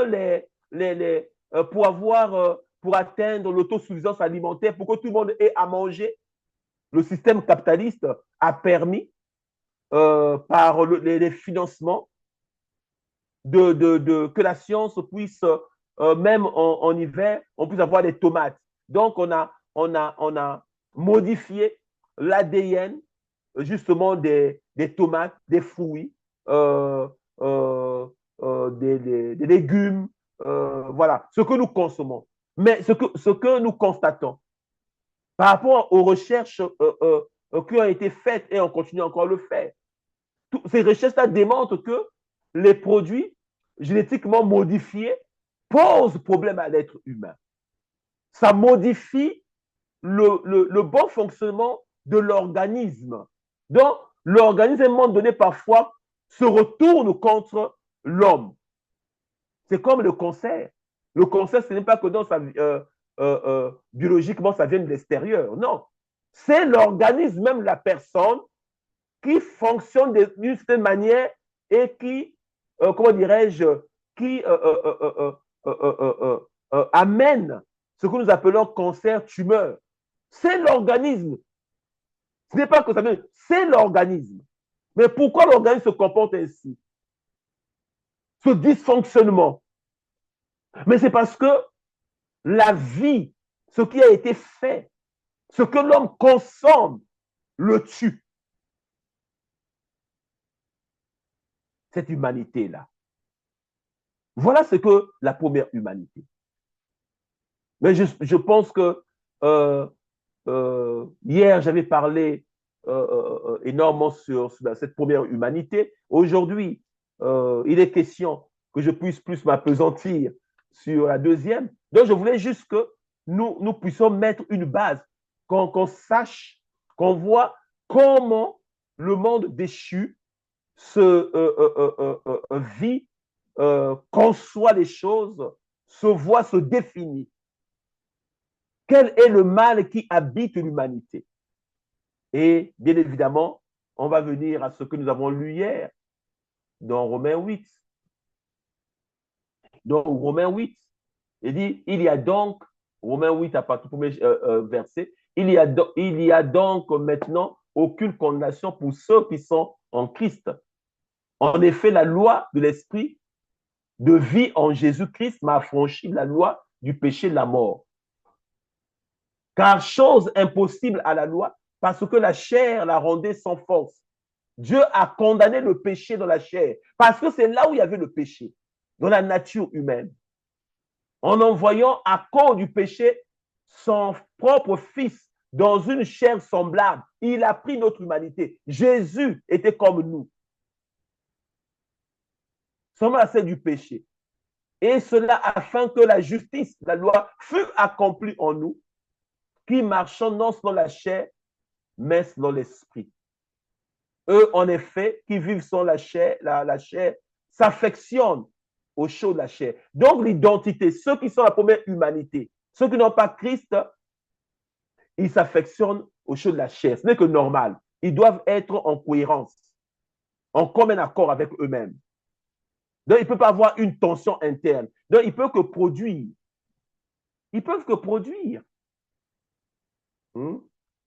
pour atteindre l'autosuffisance alimentaire, pour que tout le monde ait à manger, le système capitaliste a permis, par les financements, que la science puisse, même en hiver, on puisse avoir des tomates. Donc, on a modifié l'ADN justement des tomates, des fruits, euh, euh, des légumes, voilà, ce que nous consommons. Mais ce que nous constatons par rapport aux recherches qui ont été faites et on continue encore à le faire, ces recherches-là démontrent que les produits génétiquement modifiés posent problème à l'être humain. Ça modifie le bon fonctionnement de l'organisme. Donc, l'organisme, à un moment donné, parfois, se retourne contre l'homme. C'est comme le cancer. Le cancer, ce n'est pas que biologiquement, ça vient de l'extérieur. Non. C'est l'organisme, même la personne, qui fonctionne d'une certaine manière et qui, comment dirais-je, qui amène ce que nous appelons cancer, tumeur. C'est l'organisme. Ce n'est pas que ça vient, c'est l'organisme. Mais pourquoi l'organisme se comporte ainsi? Ce dysfonctionnement. Mais c'est parce que la vie, ce qui a été fait, ce que l'homme consomme, le tue. Cette humanité-là. Voilà ce que la première humanité. Mais je pense que hier, j'avais parlé énormément sur cette première humanité. Aujourd'hui, il est question que je puisse plus m'appesantir sur la deuxième. Donc, je voulais juste que nous puissions mettre une base, qu'on sache, qu'on voit comment le monde déchu vit, conçoit les choses, se voit, se définit. Quel est le mal qui habite l'humanité? Et bien évidemment, on va venir à ce que nous avons lu hier dans Romains 8. Dans Romains 8, il dit, il y a donc, Romains 8 à partir du premier verset, il y a donc maintenant aucune condamnation pour ceux qui sont en Christ. En effet, la loi de l'esprit de vie en Jésus-Christ m'a affranchi de la loi du péché de la mort. Car chose impossible à la loi, parce que la chair la rendait sans force. Dieu a condamné le péché dans la chair, parce que c'est là où il y avait le péché, dans la nature humaine. En envoyant à cause du péché son propre fils dans une chair semblable, il a pris notre humanité. Jésus était comme nous. Semblable à celle du péché. Et cela afin que la justice, la loi, fût accomplie en nous, qui marchons non selon la chair, mais selon l'esprit. Eux, en effet, qui vivent sans la chair, la chair, s'affectionnent aux choses de la chair. Donc, l'identité, ceux qui sont la première humanité, ceux qui n'ont pas Christ, ils s'affectionnent aux choses de la chair. Ce n'est que normal. Ils doivent être en cohérence, en commun accord avec eux-mêmes. Donc, ils ne peuvent pas avoir une tension interne. Donc, ils ne peuvent que produire. Ils peuvent que produire.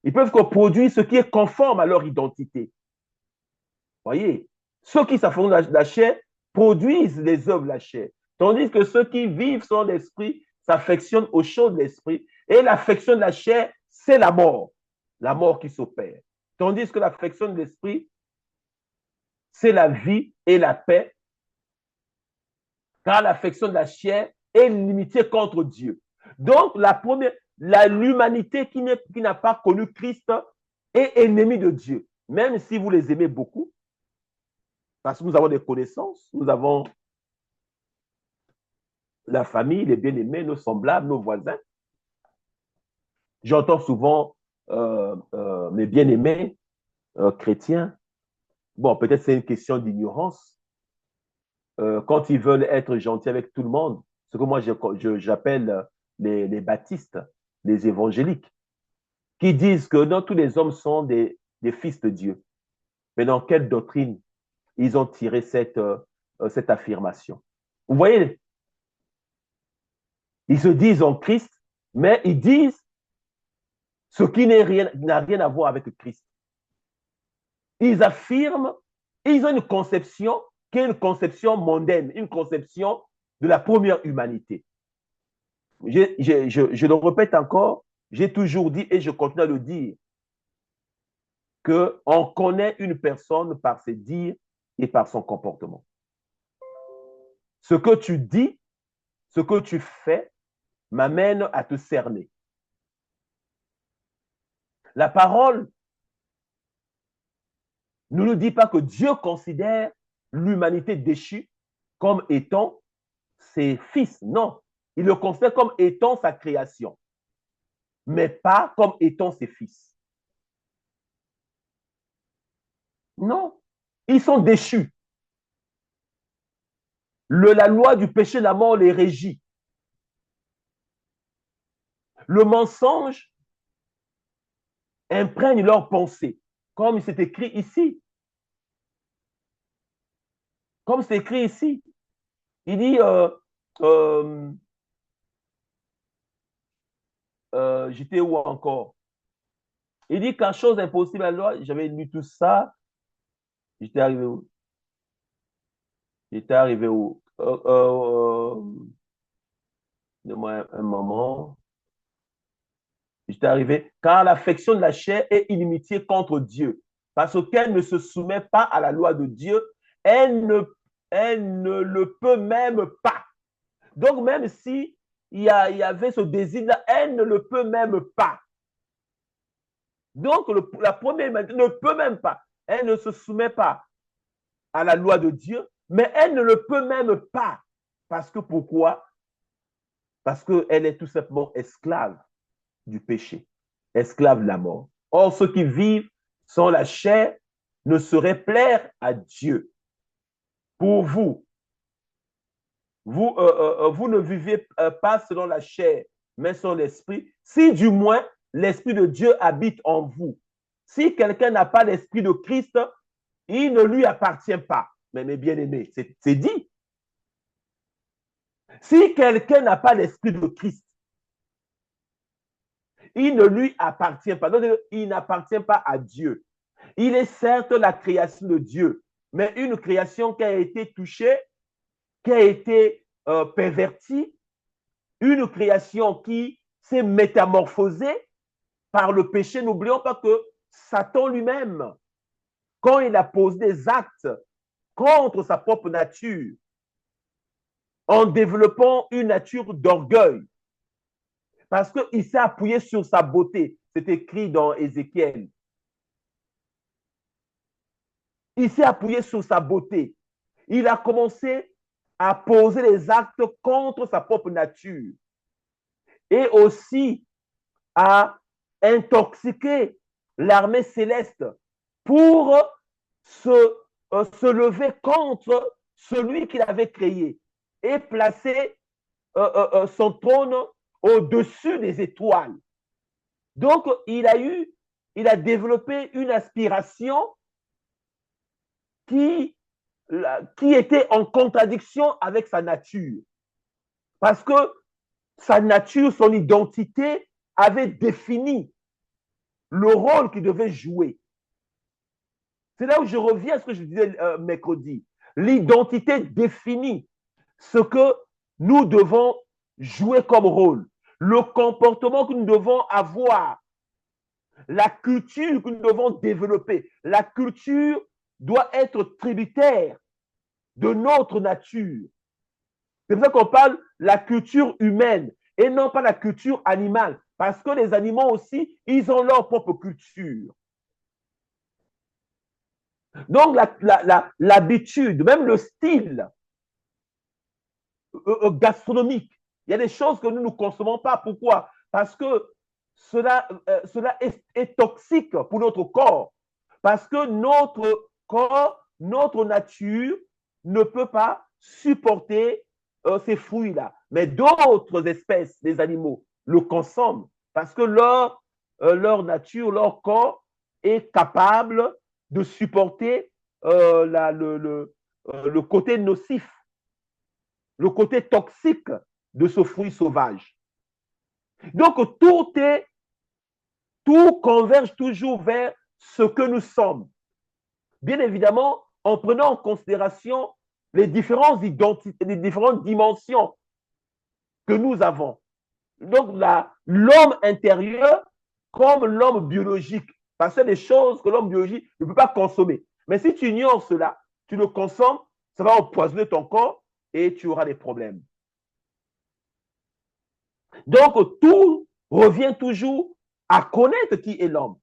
Ils peuvent que produire ce qui est conforme à leur identité. Voyez, ceux qui s'affrontent la chair produisent les œuvres de la chair. Tandis que ceux qui vivent sans l'esprit s'affectionnent aux choses de l'esprit. Et l'affection de la chair, c'est la mort qui s'opère. Tandis que l'affection de l'esprit, c'est la vie et la paix. Car l'affection de la chair est l'imitié contre Dieu. Donc, l'humanité qui n'a pas connu Christ est ennemie de Dieu. Même si vous les aimez beaucoup, parce que nous avons des connaissances, nous avons la famille, les bien-aimés, nos semblables, nos voisins. J'entends souvent mes bien-aimés chrétiens. Bon, peut-être c'est une question d'ignorance. Quand ils veulent être gentils avec tout le monde, ce que moi j'appelle les baptistes, les évangéliques, qui disent que non, tous les hommes sont des fils de Dieu. Mais dans quelle doctrine ils ont tiré cette affirmation? Vous voyez, ils se disent en Christ, mais ils disent ce qui n'a rien à voir avec Christ. Ils affirment, ils ont une conception qui est une conception mondaine, une conception de la première humanité. Je le répète encore, j'ai toujours dit et je continue à le dire, qu'on connaît une personne par ses dires et par son comportement. Ce que tu dis, ce que tu fais, m'amène à te cerner. La parole ne nous dit pas que Dieu considère l'humanité déchue comme étant ses fils. Non, il le considère comme étant sa création, mais pas comme étant ses fils. Non, ils sont déchus. La loi du péché de la mort les régit. Le mensonge imprègne leurs pensées, comme c'est écrit ici. Comme c'est écrit ici. Il dit, j'étais où encore? Il dit qu'une chose impossible à la loi, j'avais lu tout ça, j'étais arrivé où? J'étais arrivé où? Donne-moi un moment. J'étais arrivé. Car l'affection de la chair est inimitié contre Dieu. Parce qu'elle ne se soumet pas à la loi de Dieu, elle ne le peut même pas. Donc, même si il y avait ce désir-là, elle ne le peut même pas. Donc, la première humanité ne peut même pas. Elle ne se soumet pas à la loi de Dieu, mais elle ne le peut même pas. Parce que pourquoi? Parce qu'elle est tout simplement esclave du péché, esclave de la mort. Or, ceux qui vivent sans la chair ne sauraient plaire à Dieu. Pour vous, vous ne vivez pas selon la chair, mais selon l'esprit, si du moins l'esprit de Dieu habite en vous. Si quelqu'un n'a pas l'esprit de Christ, il ne lui appartient pas. Mais mes bien-aimés, c'est dit. Si quelqu'un n'a pas l'esprit de Christ, il ne lui appartient pas. Donc, il n'appartient pas à Dieu. Il est certes la création de Dieu, mais une création qui a été touchée, qui a été pervertie, une création qui s'est métamorphosée par le péché. N'oublions pas que Satan lui-même, quand il a posé des actes contre sa propre nature, en développant une nature d'orgueil, parce qu'il s'est appuyé sur sa beauté. C'est écrit dans Ézéchiel. Il s'est appuyé sur sa beauté. Il a commencé à poser les actes contre sa propre nature et aussi à intoxiquer l'armée céleste pour se lever contre celui qu'il avait créé et placer son trône au-dessus des étoiles. Donc, il a développé une aspiration qui était en contradiction avec sa nature. Parce que sa nature, son identité avait défini le rôle qu'il devait jouer. C'est là où je reviens à ce que je disais mercredi. L'identité définit ce que nous devons jouer comme rôle, le comportement que nous devons avoir, la culture que nous devons développer. La culture doit être tributaire de notre nature. C'est pour ça qu'on parle de la culture humaine et non pas la culture animale. Parce que les animaux aussi, ils ont leur propre culture. Donc, l'habitude, même le style gastronomiques. Il y a des choses que nous ne consommons pas. Pourquoi? Parce que cela est toxique pour notre corps. Parce que notre corps, notre nature ne peut pas supporter ces fruits-là. Mais d'autres espèces, des animaux, le consomment parce que leur nature, leur corps est capable de supporter le côté nocif, le côté toxique de ce fruit sauvage. Donc, tout converge toujours vers ce que nous sommes. Bien évidemment, en prenant en considération les différentes identités, les différentes dimensions que nous avons. Donc, l'homme intérieur comme l'homme biologique. Parce que des choses que l'homme biologique ne peut pas consommer. Mais si tu ignores cela, tu le consommes, ça va empoisonner ton corps et tu auras des problèmes. Donc, tout revient toujours à connaître qui est l'homme.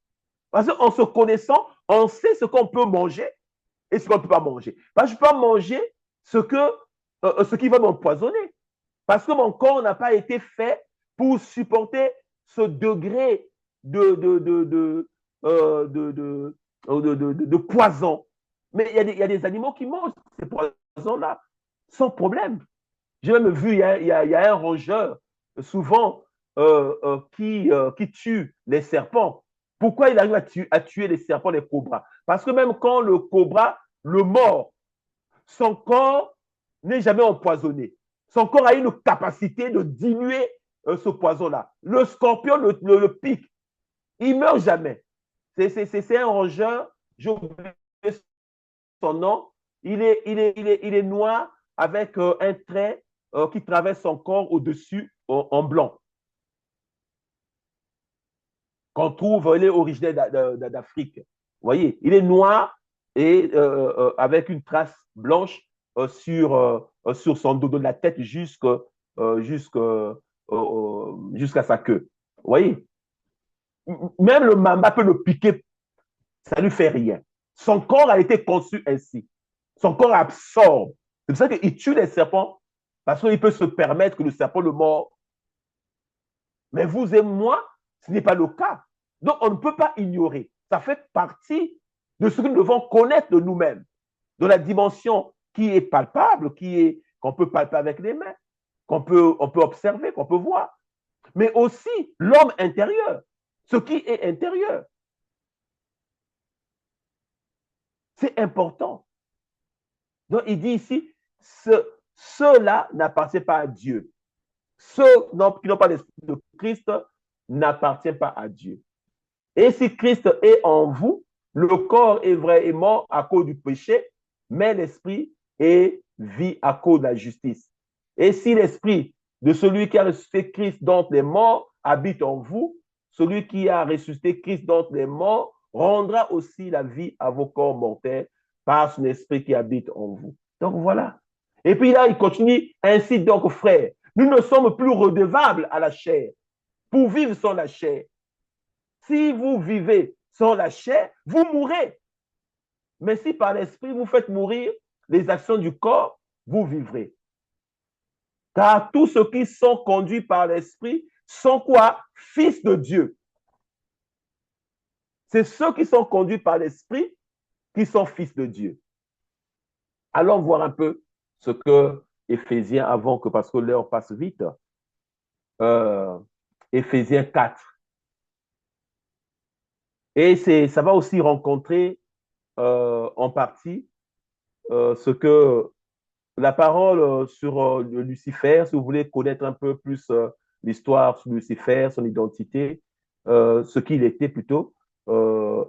Parce qu'en se connaissant, on sait ce qu'on peut manger et ce qu'on ne peut pas manger. Parce que je ne peux pas manger ce qui va m'empoisonner. Parce que mon corps n'a pas été fait pour supporter ce degré de poison. Mais il y a des animaux qui mangent ces poisons-là sans problème. J'ai même vu, il y a un rongeur, souvent, qui tue les serpents. Pourquoi il arrive à tuer les serpents, les cobras? Parce que même quand le cobra le mord, son corps n'est jamais empoisonné. Son corps a une capacité de diluer ce poison-là. Le scorpion le pique. Il ne meurt jamais. C'est un rongeur, j'ai oublié son nom. Il est noir avec un trait qui traverse son corps au-dessus en blanc. Qu'on trouve, il est originaire d'Afrique. Vous voyez, il est noir et avec une trace blanche sur son dos, de la tête jusqu'à sa queue. Vous voyez, même le mamba peut le piquer, ça ne lui fait rien. Son corps a été conçu ainsi. Son corps absorbe. C'est pour ça qu'il tue les serpents, parce qu'il peut se permettre que le serpent le mord. Mais vous et moi, ce n'est pas le cas. Donc, on ne peut pas ignorer. Ça fait partie de ce que nous devons connaître de nous-mêmes, de la dimension qui est palpable, qu'on peut palper avec les mains, on peut observer, qu'on peut voir. Mais aussi l'homme intérieur, ce qui est intérieur. C'est important. Donc, il dit ici, ceux-là n'appartiennent pas à Dieu. Ceux qui n'ont pas l'esprit de Christ n'appartiennent pas à Dieu. Et si Christ est en vous, le corps est vrai et mort à cause du péché, mais l'esprit est vie à cause de la justice. Et si l'esprit de celui qui a ressuscité Christ d'entre les morts habite en vous, celui qui a ressuscité Christ d'entre les morts rendra aussi la vie à vos corps mortels par son esprit qui habite en vous. Donc voilà. Et puis là, il continue ainsi, donc frères, nous ne sommes plus redevables à la chair pour vivre sans la chair. Si vous vivez sans la chair, vous mourrez. Mais si par l'esprit vous faites mourir les actions du corps, vous vivrez. Car tous ceux qui sont conduits par l'esprit sont quoi? Fils de Dieu. C'est ceux qui sont conduits par l'esprit qui sont fils de Dieu. Allons voir un peu ce que Éphésiens, avant que, parce que l'heure passe vite, Éphésiens 4. Et ça va aussi rencontrer en partie ce que la parole sur Lucifer, si vous voulez connaître un peu plus l'histoire sur Lucifer, son identité, ce qu'il était plutôt,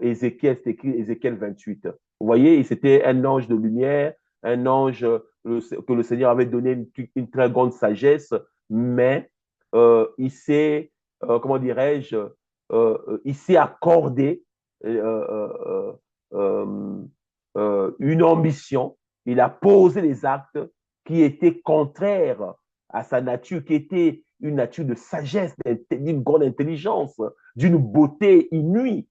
Ézéchiel, c'est écrit Ézéchiel 28. Vous voyez, c'était un ange de lumière, un ange que le Seigneur avait donné une très grande sagesse, mais il s'est, comment dirais-je, il s'est accordé une ambition. Il a posé des actes qui étaient contraires à sa nature, qui était une nature de sagesse, d'une grande intelligence, d'une beauté inouïe.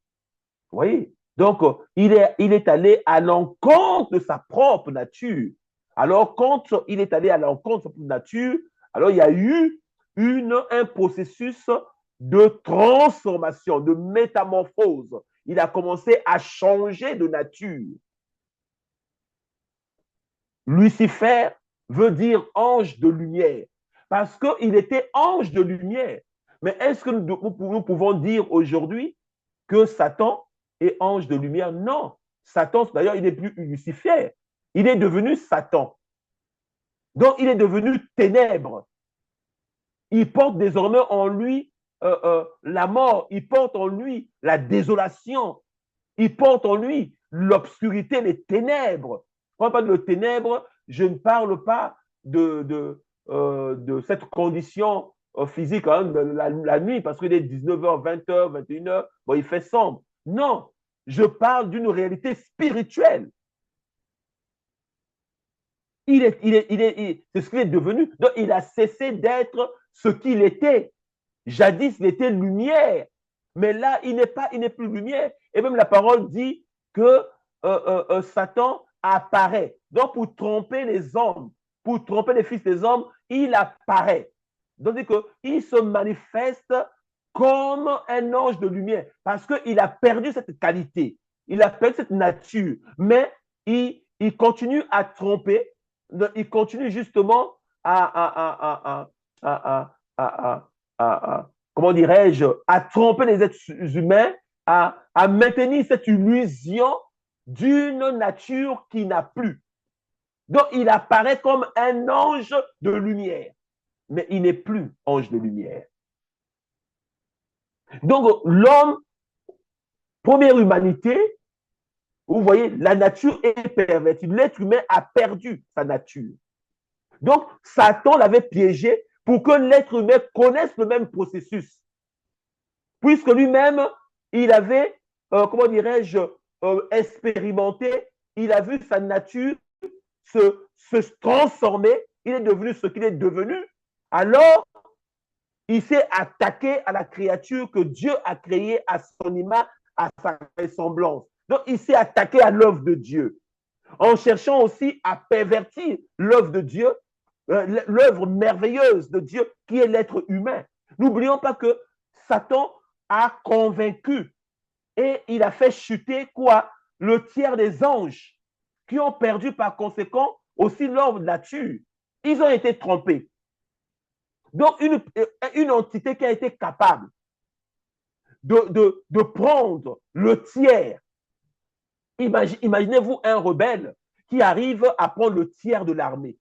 Vous voyez? Donc, il est allé à l'encontre de sa propre nature Alors, quand il est allé à l'encontre de la nature, alors il y a eu un processus de transformation, de métamorphose. Il a commencé à changer de nature. Lucifer veut dire ange de lumière, parce qu'il était ange de lumière. Mais est-ce que nous pouvons dire aujourd'hui que Satan est ange de lumière? Non. Satan, d'ailleurs, il n'est plus Lucifer. Il est devenu Satan. Donc, il est devenu ténèbres. Il porte désormais en lui la mort. Il porte en lui la désolation. Il porte en lui l'obscurité, les ténèbres. Quand on parle de ténèbres, je ne parle pas de cette condition physique hein, de la nuit, parce qu'il est 19h, 20h, 21h, bon, il fait sombre. Non, je parle d'une réalité spirituelle. C'est ce qu'il est devenu. Donc, il a cessé d'être ce qu'il était. Jadis, il était lumière. Mais là, il n'est plus lumière. Et même la parole dit que Satan apparaît. Donc, pour tromper les hommes, pour tromper les fils des hommes, il apparaît. Donc, il se manifeste comme un ange de lumière parce qu'il a perdu cette qualité. Il a perdu cette nature. Mais il continue à tromper. Il continue justement à comment dirais-je, à tromper les êtres humains, à maintenir cette illusion d'une nature qui n'a plus. Donc, il apparaît comme un ange de lumière, mais il n'est plus ange de lumière. Donc, l'homme, première humanité, vous voyez, la nature est pervertie. L'être humain a perdu sa nature. Donc, Satan l'avait piégé pour que l'être humain connaisse le même processus. Puisque lui-même, il avait, comment dirais-je, expérimenté, il a vu sa nature se transformer, il est devenu ce qu'il est devenu. Alors, il s'est attaqué à la créature que Dieu a créée à son image, à sa ressemblance. Donc, il s'est attaqué à l'œuvre de Dieu, en cherchant aussi à pervertir l'œuvre de Dieu, l'œuvre merveilleuse de Dieu qui est l'être humain. N'oublions pas que Satan a convaincu et il a fait chuter quoi? Le tiers des anges qui ont perdu par conséquent aussi leur nature. Ils ont été trompés. Donc, une entité qui a été capable de prendre le tiers. Imaginez-vous un rebelle qui arrive à prendre le tiers de l'armée.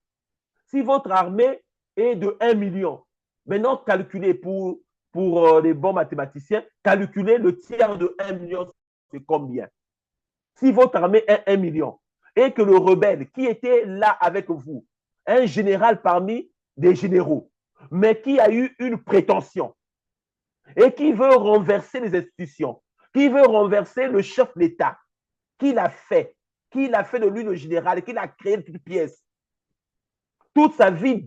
Si votre armée est de 1 million, maintenant calculez pour les bons mathématiciens, calculez le tiers de 1 million, c'est combien? Si votre armée est 1 million et que le rebelle qui était là avec vous, un général parmi des généraux, mais qui a eu une prétention et qui veut renverser les institutions, qui veut renverser le chef d'État, qui l'a fait de lui le général et qui l'a créé de toutes pièces. Toute sa vie,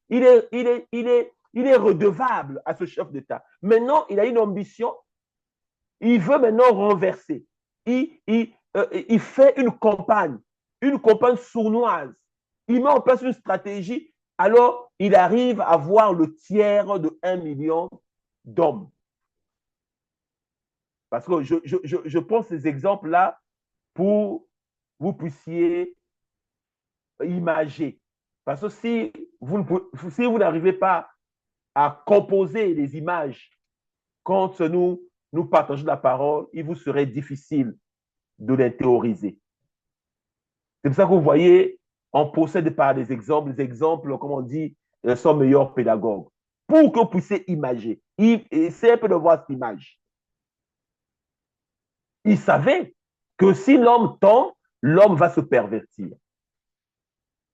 il est redevable à ce chef d'État. Maintenant, il a une ambition. Il veut maintenant renverser. Il fait une campagne sournoise. Il met en place une stratégie. Alors, il arrive à voir le tiers de 1 million d'hommes. Parce que je prends ces exemples-là pour vous puissiez imager. Parce que si vous n'arrivez pas à composer les images quand nous partageons la parole, il vous serait difficile de les théoriser. C'est pour ça que vous voyez, on procède par des exemples. Les exemples, comme on dit, sont meilleurs pédagogues. Pour que vous puissiez imager. Essayez un peu de voir cette image. Il savait que si l'homme tombe, l'homme va se pervertir.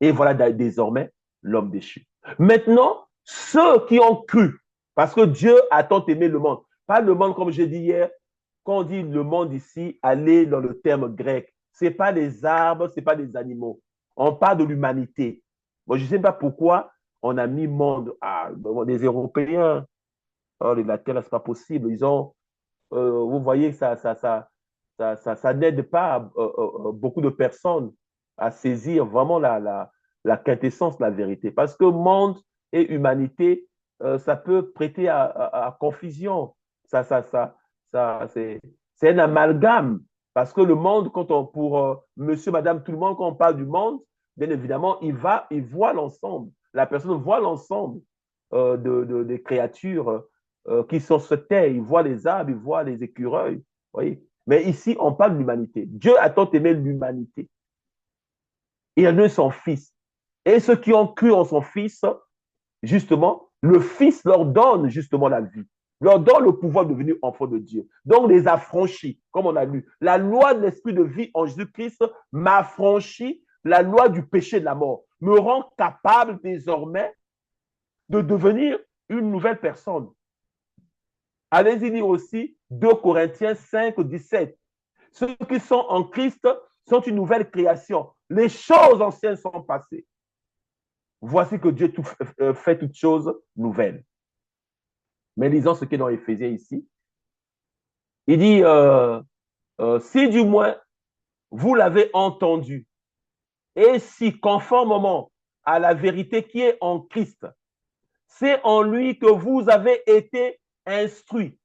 Et voilà désormais l'homme déchu. Maintenant, ceux qui ont cru, parce que Dieu a tant aimé le monde, pas le monde comme j'ai dit hier, quand on dit le monde ici, allez dans le terme grec, ce n'est pas les arbres, ce n'est pas les animaux. On parle de l'humanité. Bon, je ne sais pas pourquoi on a mis monde à des Européens. Oh, la Terre, ce n'est pas possible. Ils ont, vous voyez, ça n'aide pas beaucoup de personnes à saisir vraiment la quintessence de la vérité. Parce que monde et humanité, ça peut prêter à confusion. C'est un amalgame. Parce que le monde, pour monsieur, madame, tout le monde, quand on parle du monde, bien évidemment, il voit l'ensemble. La personne voit l'ensemble des créatures qui sont sur terre. Il voit les arbres, il voit les écureuils. Voyez? Mais ici, on parle de l'humanité. Dieu a tant aimé l'humanité. Il a donné son Fils. Et ceux qui ont cru en son Fils, justement, le Fils leur donne justement la vie, leur donne le pouvoir de devenir enfants de Dieu. Donc, les affranchis, comme on a lu. La loi de l'esprit de vie en Jésus-Christ m'affranchit, la loi du péché de la mort me rend capable désormais de devenir une nouvelle personne. Allez-y lire aussi 2 Corinthiens 5, 17. Ceux qui sont en Christ sont une nouvelle création. Les choses anciennes sont passées. Voici que Dieu fait toutes choses nouvelles. Mais lisons ce qui est dans Éphésiens ici. Il dit, si du moins vous l'avez entendu, et si conformément à la vérité qui est en Christ, c'est en lui que vous avez été instruits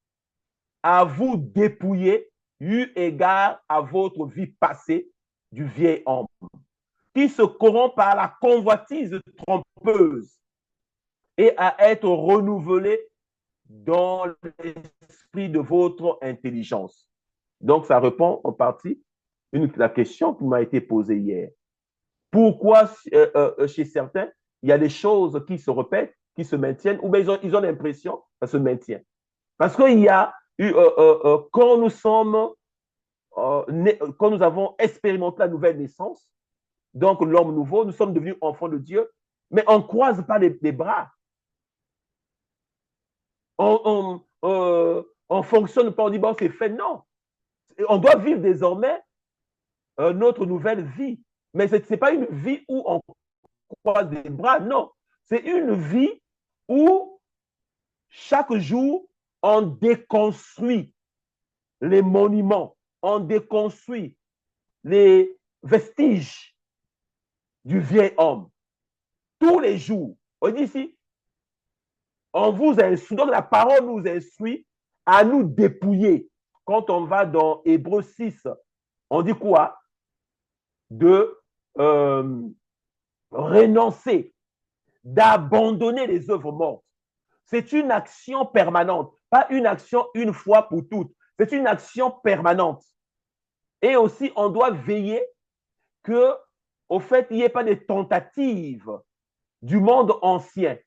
à vous dépouiller, eu égard à votre vie passée du vieil homme, qui se corrompt par la convoitise trompeuse et à être renouvelé dans l'esprit de votre intelligence. Donc, ça répond en partie à la question qui m'a été posée hier. Pourquoi chez certains, il y a des choses qui se répètent, qui se maintiennent, ou bien ils ont l'impression que ça se maintient. Parce qu'il y a eu, quand nous avons expérimenté la nouvelle naissance, donc l'homme nouveau, nous sommes devenus enfants de Dieu, mais on ne croise pas les bras. On fonctionne pas, on dit, bon, c'est fait. Non. On doit vivre désormais notre nouvelle vie. Mais ce n'est pas une vie où on croise les bras, non. C'est une vie où chaque jour, on déconstruit les monuments, on déconstruit les vestiges du vieil homme. Tous les jours. On dit ici, on vous instruit, donc la parole nous instruit à nous dépouiller. Quand on va dans Hébreux 6, on dit quoi? De renoncer, d'abandonner les œuvres mortes. C'est une action permanente, pas une action une fois pour toutes. C'est une action permanente. Et aussi, on doit veiller que, au fait, il n'y ait pas de tentatives du monde ancien.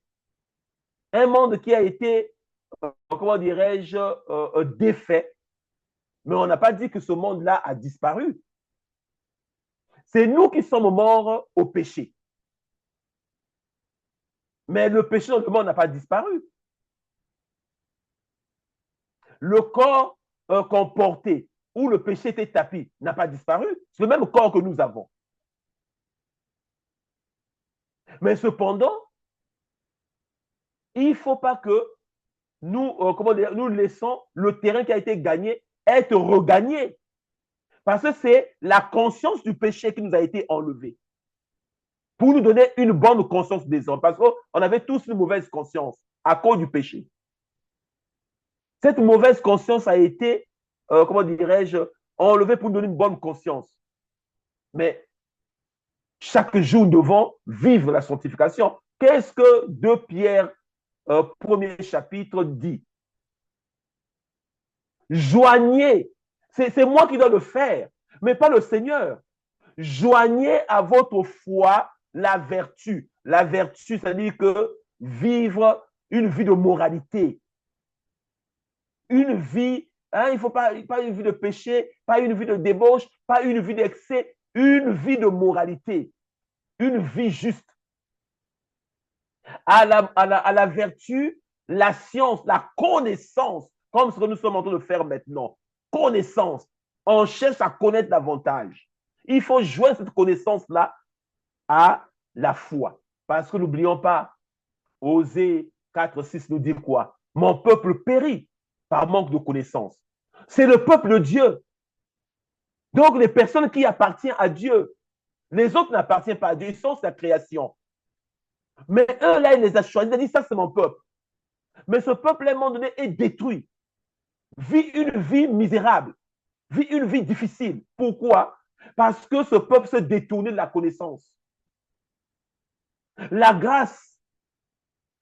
Un monde qui a été, comment dirais-je, défait. Mais on n'a pas dit que ce monde-là a disparu. C'est nous qui sommes morts au péché. Mais le péché dans le monde n'a pas disparu. Le corps qu'on portait, où le péché était tapis, n'a pas disparu. C'est le même corps que nous avons. Mais cependant, il ne faut pas que nous, nous laissons le terrain qui a été gagné être regagné. Parce que c'est la conscience du péché qui nous a été enlevée. Pour nous donner une bonne conscience des hommes. Parce qu'on avait tous une mauvaise conscience à cause du péché. Cette mauvaise conscience a été, comment dirais-je, enlevée pour nous donner une bonne conscience. Mais chaque jour, nous devons vivre la sanctification. Qu'est-ce que 2 Pierre, premier chapitre, dit? Joignez, c'est moi qui dois le faire, mais pas le Seigneur. Joignez à votre foi la vertu. La vertu, c'est-à-dire que vivre une vie de moralité. Une vie, hein, il ne faut pas une vie de péché, pas une vie de débauche, pas une vie d'excès, une vie de moralité. Une vie juste. À la vertu, la science, la connaissance, comme ce que nous sommes en train de faire maintenant. Connaissance. On cherche à connaître davantage. Il faut joindre cette connaissance-là à la foi. Parce que n'oublions pas, Osée 4, 6 nous dit quoi? Mon peuple périt par manque de connaissance. C'est le peuple de Dieu. Donc, les personnes qui appartiennent à Dieu, Les autres n'appartiennent pas à Dieu, ils sont sa création. Mais eux, là, il les a choisis. Il a dit, ça, c'est mon peuple. Mais ce peuple, à un moment donné, est détruit. Vit une vie misérable. Vit une vie difficile. Pourquoi? Parce que ce peuple se détournait de la connaissance. La grâce,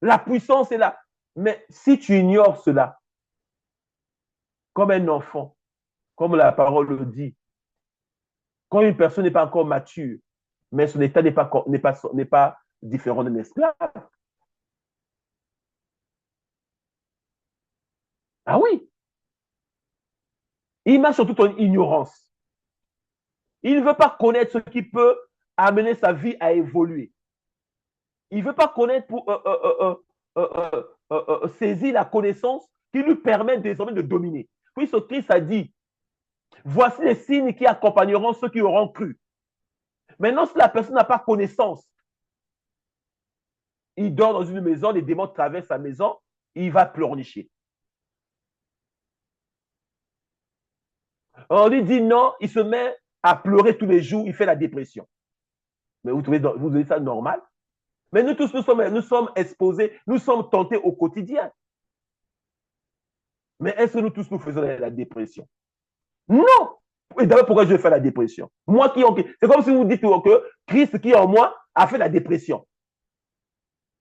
la puissance est là. Mais si tu ignores cela, comme un enfant, comme la parole le dit, quand une personne n'est pas encore mature, mais son état n'est pas différent d'un esclave. Ah oui, il marche sur toute une ignorance. Il ne veut pas connaître ce qui peut amener sa vie à évoluer. Il ne veut pas connaître pour saisir la connaissance qui lui permet désormais de dominer. Puis ce Christ a dit, voici les signes qui accompagneront ceux qui auront cru. Maintenant, si la personne n'a pas connaissance, il dort dans une maison, les démons traversent sa maison, il va pleurnicher. On lui dit non, il se met à pleurer tous les jours, il fait la dépression. Mais vous trouvez ça normal? Mais nous tous, nous sommes exposés, nous sommes tentés au quotidien. Mais est-ce que nous tous, nous faisons la dépression? Non! Et d'abord, pourquoi je vais faire la dépression? Moi qui c'est comme si vous dites que Christ qui est en moi a fait la dépression.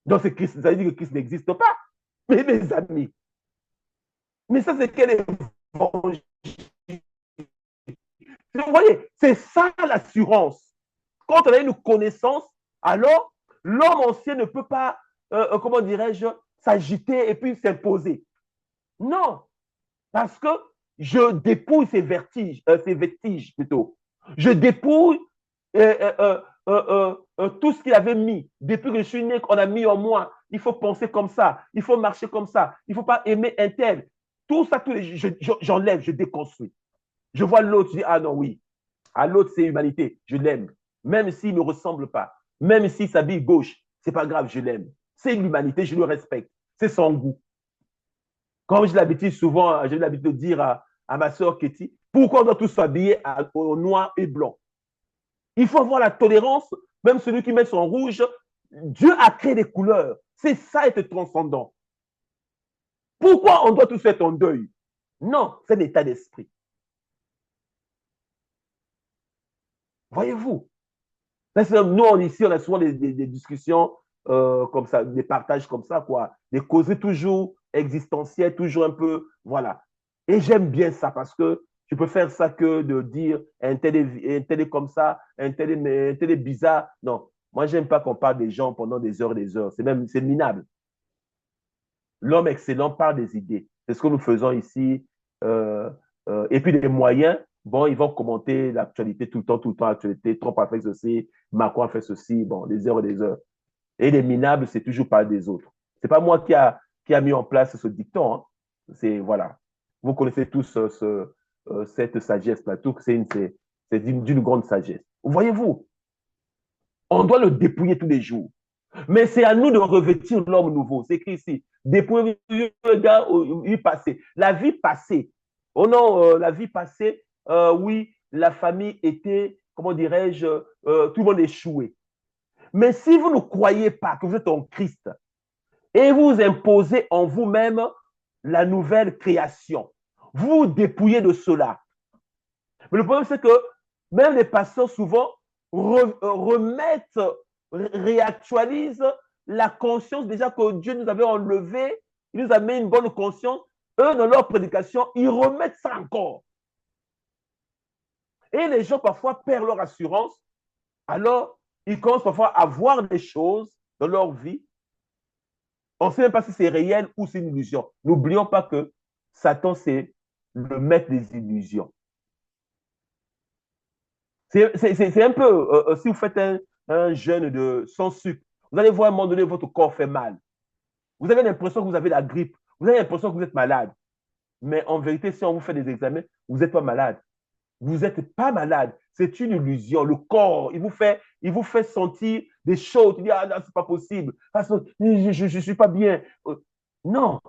Donc, c'est Christ, ça veut dire que Christ n'existe pas. Mais mes amis, mais ça, c'est quel évangile? Vous voyez, c'est ça l'assurance. Quand on a une connaissance, alors l'homme ancien ne peut pas, comment dirais-je, s'agiter et puis s'imposer. Non, parce que je dépouille ces vestiges plutôt. Je dépouille tout ce qu'il avait mis. Depuis que je suis né, qu'on a mis en moi. Il faut penser comme ça, il faut marcher comme ça, il ne faut pas aimer un tel. Tout ça, j'enlève, je déconstruis. Je vois l'autre, je dis, ah non, oui. À l'autre, c'est humanité, je l'aime. Même s'il ne me ressemble pas, même s'il s'habille gauche, c'est pas grave, je l'aime. C'est l'humanité, je le respecte. C'est son goût. Comme j'ai l'habitude souvent, j'ai l'habitude de dire à ma soeur Ketty, pourquoi on doit tous s'habiller au noir et blanc? Il faut avoir la tolérance, même celui qui met son rouge. Dieu a créé des couleurs. C'est ça être transcendant. Pourquoi on doit tous être en deuil? Non, c'est l'état d'esprit. Voyez-vous? Nous, ici, on a souvent des discussions comme ça, des partages comme ça, quoi. Des causeries toujours existentielles, toujours un peu, voilà. Et j'aime bien ça parce que je peux faire ça que de dire un tel est comme ça, un tel est bizarre. Non, moi, j'aime pas qu'on parle des gens pendant des heures et des heures. C'est minable. L'homme excellent parle des idées. C'est ce que nous faisons ici. Et puis les moyens, bon, ils vont commenter l'actualité tout le temps, l'actualité. Trump a fait ceci, Macron a fait ceci, bon, des heures et des heures. Et les minables, c'est toujours parler des autres. C'est pas moi qui a mis en place ce dicton. Hein. C'est, voilà. Vous connaissez tous cette sagesse-là, tout, c'est d'une grande sagesse. Voyez-vous, on doit le dépouiller tous les jours. Mais c'est à nous de revêtir l'homme nouveau. C'est écrit ici. Dépouiller le gars du passé. La vie passée. Oh non, la vie passée, oui, la famille était, comment dirais-je, tout le monde échoué. Mais si vous ne croyez pas que vous êtes en Christ et vous imposez en vous-même la nouvelle création, vous vous dépouillez de cela. Mais le problème, c'est que même les pasteurs, souvent, remettent, réactualisent la conscience déjà que Dieu nous avait enlevé, il nous a mis une bonne conscience. Eux, dans leur prédication, ils remettent ça encore. Et les gens, parfois, perdent leur assurance. Alors, ils commencent parfois à voir des choses dans leur vie. On ne sait même pas si c'est réel ou c'est une illusion. N'oublions pas que Satan, c'est le maître des illusions. C'est un peu, si vous faites un jeûne sans sucre, vous allez voir à un moment donné, votre corps fait mal. Vous avez l'impression que vous avez la grippe. Vous avez l'impression que vous êtes malade. Mais en vérité, si on vous fait des examens, vous n'êtes pas malade. Vous n'êtes pas malade. C'est une illusion. Le corps, il vous fait sentir des choses. Tu dis, ah non, c'est pas possible. Parce que je ne suis pas bien. Non.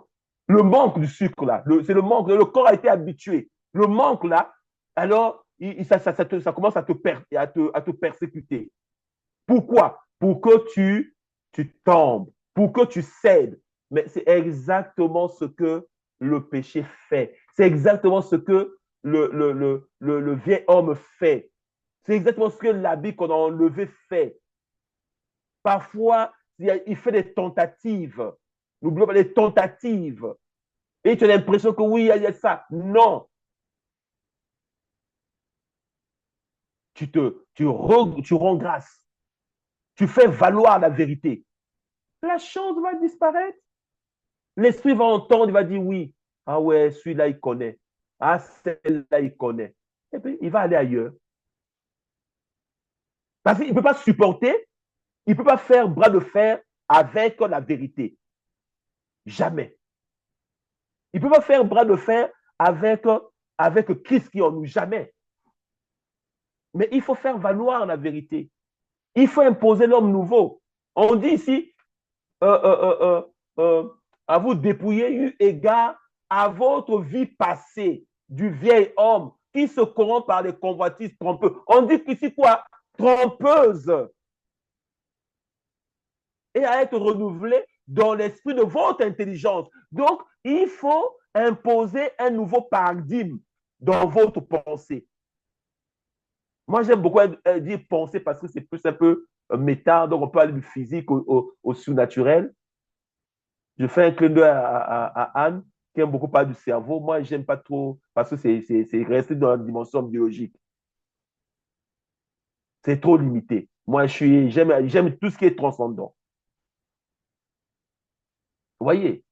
Le manque du sucre, là, c'est le manque. Le corps a été habitué. Le manque, là, alors, ça commence à te persécuter. Pourquoi? Pour que tu tombes, pour que tu cèdes. Mais c'est exactement ce que le péché fait. C'est exactement ce que le vieil homme fait. C'est exactement ce que l'habit qu'on a enlevé fait. Parfois, il fait des tentatives. N'oublions pas les tentatives. Et tu as l'impression que oui, il y a ça. Non. Tu rends grâce. Tu fais valoir la vérité. La chose va disparaître. L'esprit va entendre, il va dire oui. Ah ouais, celui-là, il connaît. Ah, celle-là, il connaît. Et puis, il va aller ailleurs. Parce qu'il ne peut pas supporter, il ne peut pas faire bras de fer avec la vérité. Jamais. Il ne peut pas faire bras de fer avec Christ qui est en nous. Jamais. Mais il faut faire valoir la vérité. Il faut imposer l'homme nouveau. On dit ici, euh, euh, euh, euh, à vous dépouiller eu égard à votre vie passée du vieil homme qui se corrompt par les convoitises trompeuses. On dit qu'ici quoi? Trompeuse. Et à être renouvelé dans l'esprit de votre intelligence. Donc, il faut imposer un nouveau paradigme dans votre pensée. Moi, j'aime beaucoup dire penser parce que c'est plus un peu méta, donc on peut aller du physique au surnaturel. Je fais un clin d'œil à Anne, qui aime beaucoup parler du cerveau. Moi, j'aime pas trop parce que c'est resté dans la dimension biologique. C'est trop limité. Moi, j'aime tout ce qui est transcendant. Vous voyez?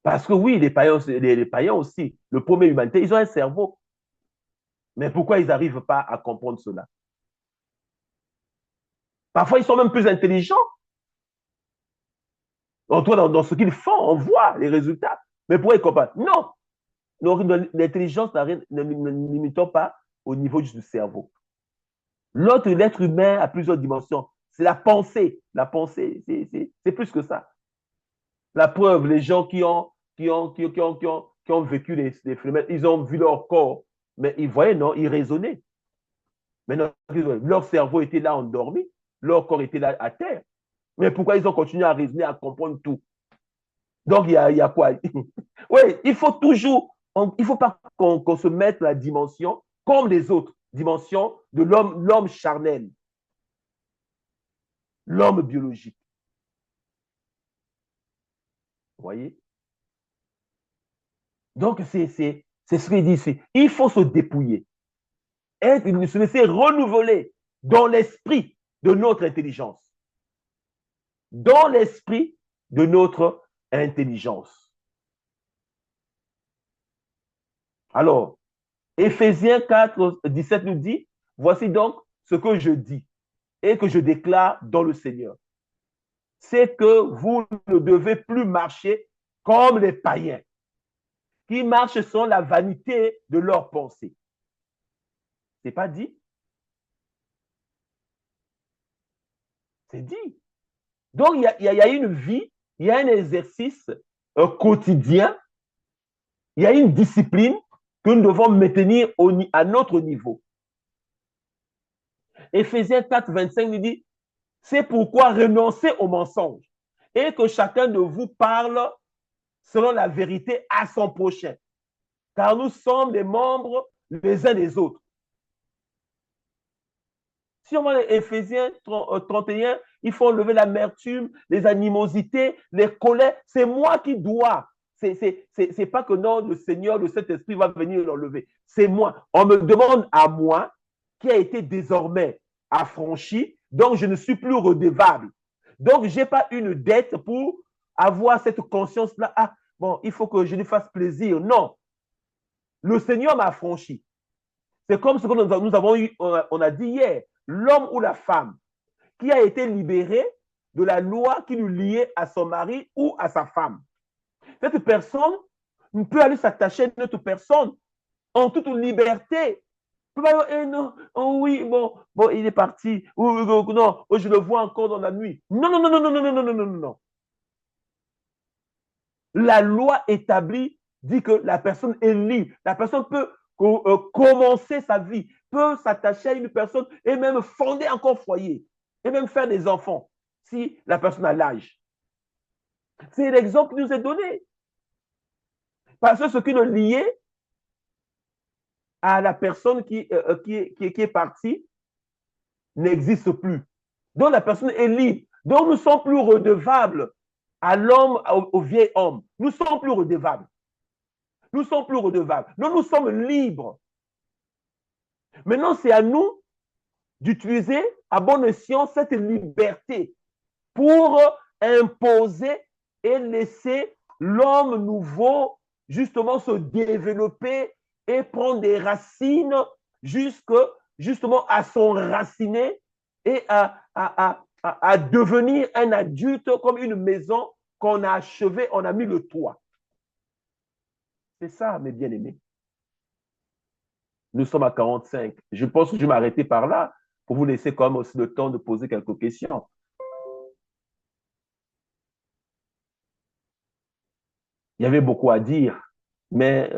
Parce que oui, les païens aussi, le premier humanité, ils ont un cerveau. Mais pourquoi ils n'arrivent pas à comprendre cela? Parfois, ils sont même plus intelligents. Dans ce qu'ils font, on voit les résultats. Mais pourquoi ils ne comprennent pas? Non, l'intelligence ne limitons pas au niveau du cerveau. L'être humain a plusieurs dimensions. C'est la pensée. La pensée, c'est plus que ça. La preuve, les gens qui ont vécu les phénomènes, ils ont vu leur corps, mais ils voyaient, non, ils raisonnaient. Mais non, leur cerveau était là endormi, leur corps était là à terre. Mais pourquoi ils ont continué à raisonner, à comprendre tout? Donc, il y a quoi? Oui, il faut toujours, il ne faut pas qu'on se mette la dimension comme les autres dimensions de l'homme charnel, l'homme biologique. Vous voyez? Donc, c'est ce qu'il dit ici. Il faut se dépouiller, se laisser renouveler dans l'esprit de notre intelligence. Dans l'esprit de notre intelligence. Alors, Éphésiens 4, 17 nous dit, voici donc ce que je dis et que je déclare dans le Seigneur. C'est que vous ne devez plus marcher comme les païens, qui marchent selon la vanité de leurs pensées. C'est pas dit? C'est dit. Donc, il y a une vie, il y a un exercice quotidien, il y a une discipline que nous devons maintenir à notre niveau. Éphésiens 4, 25 nous dit, c'est pourquoi renoncez au mensonge et que chacun de vous parle selon la vérité à son prochain, car nous sommes des membres les uns des autres. Si on va Éphésiens 31, il faut enlever l'amertume, les animosités, les colères. C'est moi qui dois. C'est pas que non, le Seigneur, le Saint-Esprit va venir l'enlever. C'est moi. On me demande à moi, qui a été désormais affranchi, donc je ne suis plus redevable. Donc, je n'ai pas une dette pour avoir cette conscience-là. Ah, bon, il faut que je lui fasse plaisir. Non. Le Seigneur m'a affranchi. C'est comme ce que nous avons eu, on a dit hier, l'homme ou la femme qui a été libéré de la loi qui nous liait à son mari ou à sa femme. Cette personne ne peut aller s'attacher à une autre personne en toute liberté. Non, oh oui, bon, il est parti. Non, je le vois encore dans la nuit. Non, non, non, non, non, non, non, non, non, non, non. La loi établie dit que la personne est libre. La personne peut commencer sa vie, peut s'attacher à une personne et même fonder encore foyer, et même faire des enfants, si la personne a l'âge. C'est l'exemple qui nous est donné. Parce que ce qui nous liait à la personne qui est partie n'existe plus. Donc la personne est libre. Donc nous ne sommes plus redevables à l'homme, au vieil homme. Nous ne sommes plus redevables. Nous ne sommes plus redevables. Nous sommes libres. Maintenant, c'est à nous d'utiliser à bon escient cette liberté pour imposer et laisser l'homme nouveau justement se développer et prendre des racines justement à s'enraciner et à devenir un adulte comme une maison qu'on a achevée, on a mis le toit. C'est ça, mes bien-aimés. Nous sommes à 45. Je pense que je vais m'arrêter par là pour vous laisser quand même aussi le temps de poser quelques questions. Il y avait beaucoup à dire, mais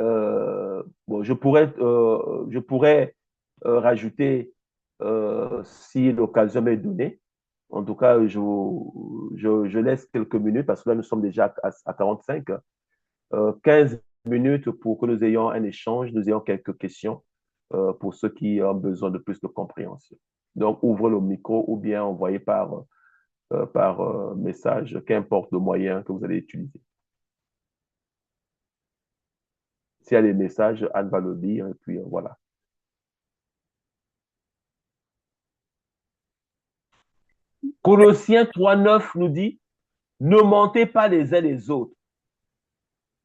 bon, je pourrais rajouter si l'occasion m'est donnée. En tout cas, je laisse quelques minutes parce que là, nous sommes déjà à 45, 15 minutes pour que nous ayons un échange, nous ayons quelques questions pour ceux qui ont besoin de plus de compréhension. Donc, ouvrez le micro ou bien envoyez par message, qu'importe le moyen que vous allez utiliser. S'il y a des messages, Anne va le lire et puis voilà. Colossiens 3,9 nous dit, ne mentez pas les uns les autres,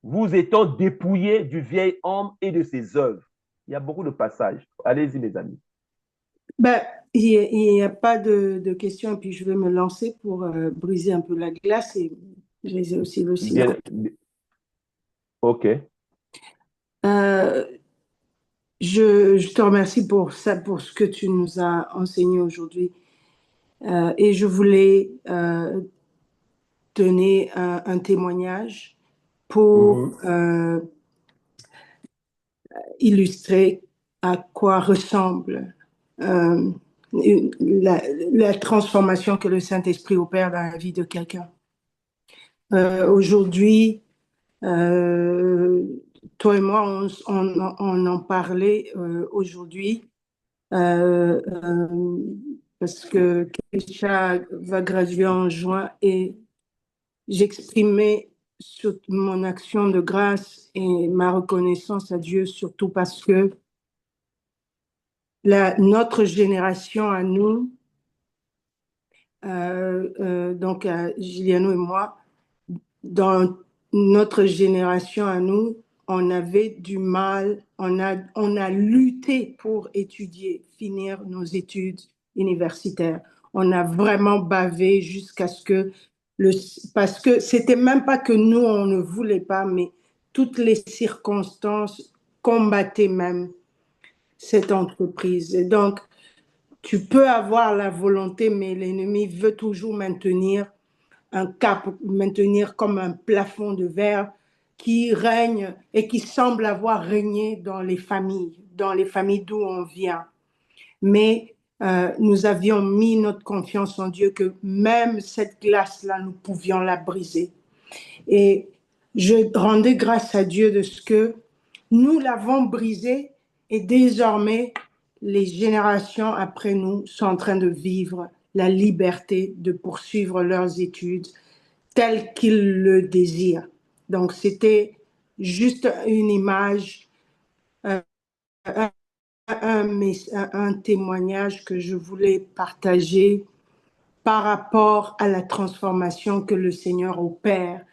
vous étant dépouillés du vieil homme et de ses œuvres. Il y a beaucoup de passages. Allez-y, mes amis. Ben, il n'y a pas de questions, et puis je vais me lancer pour briser un peu la glace et briser aussi le silence. OK. Je te remercie pour ça, pour ce que tu nous as enseigné aujourd'hui. Et je voulais donner un témoignage pour illustrer à quoi ressemble euh, la transformation que le Saint-Esprit opère dans la vie de quelqu'un. Aujourd'hui, toi et moi, on en parlait aujourd'hui parce que Keisha va graduer en juin et j'exprimais mon action de grâce et ma reconnaissance à Dieu, surtout parce que notre génération à nous, donc Giliano et moi, dans notre génération à nous, on avait du mal, on a lutté pour étudier, finir nos études universitaires. On a vraiment bavé jusqu'à ce que parce que c'était même pas que nous, on ne voulait pas, mais toutes les circonstances combattaient même cette entreprise. Et donc, tu peux avoir la volonté, mais l'ennemi veut toujours maintenir un cap, maintenir comme un plafond de verre qui règne et qui semble avoir régné dans les familles d'où on vient. Mais nous avions mis notre confiance en Dieu que même cette glace-là, nous pouvions la briser. Et je rendais grâce à Dieu de ce que nous l'avons brisée et désormais, les générations après nous sont en train de vivre la liberté de poursuivre leurs études telles qu'ils le désirent. Donc, c'était juste une image, un, un témoignage que je voulais partager par rapport à la transformation que le Seigneur opère.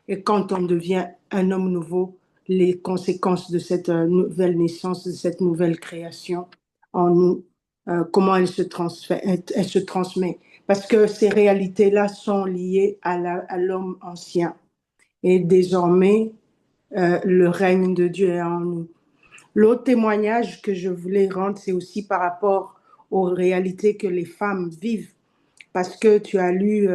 Et quand on devient un homme nouveau, les conséquences de cette nouvelle naissance, de cette nouvelle création en nous, comment elle se transmet. Parce que ces réalités-là sont liées à l'homme ancien. Et désormais, le règne de Dieu est en nous. L'autre témoignage que je voulais rendre, c'est aussi par rapport aux réalités que les femmes vivent. Parce que tu as lu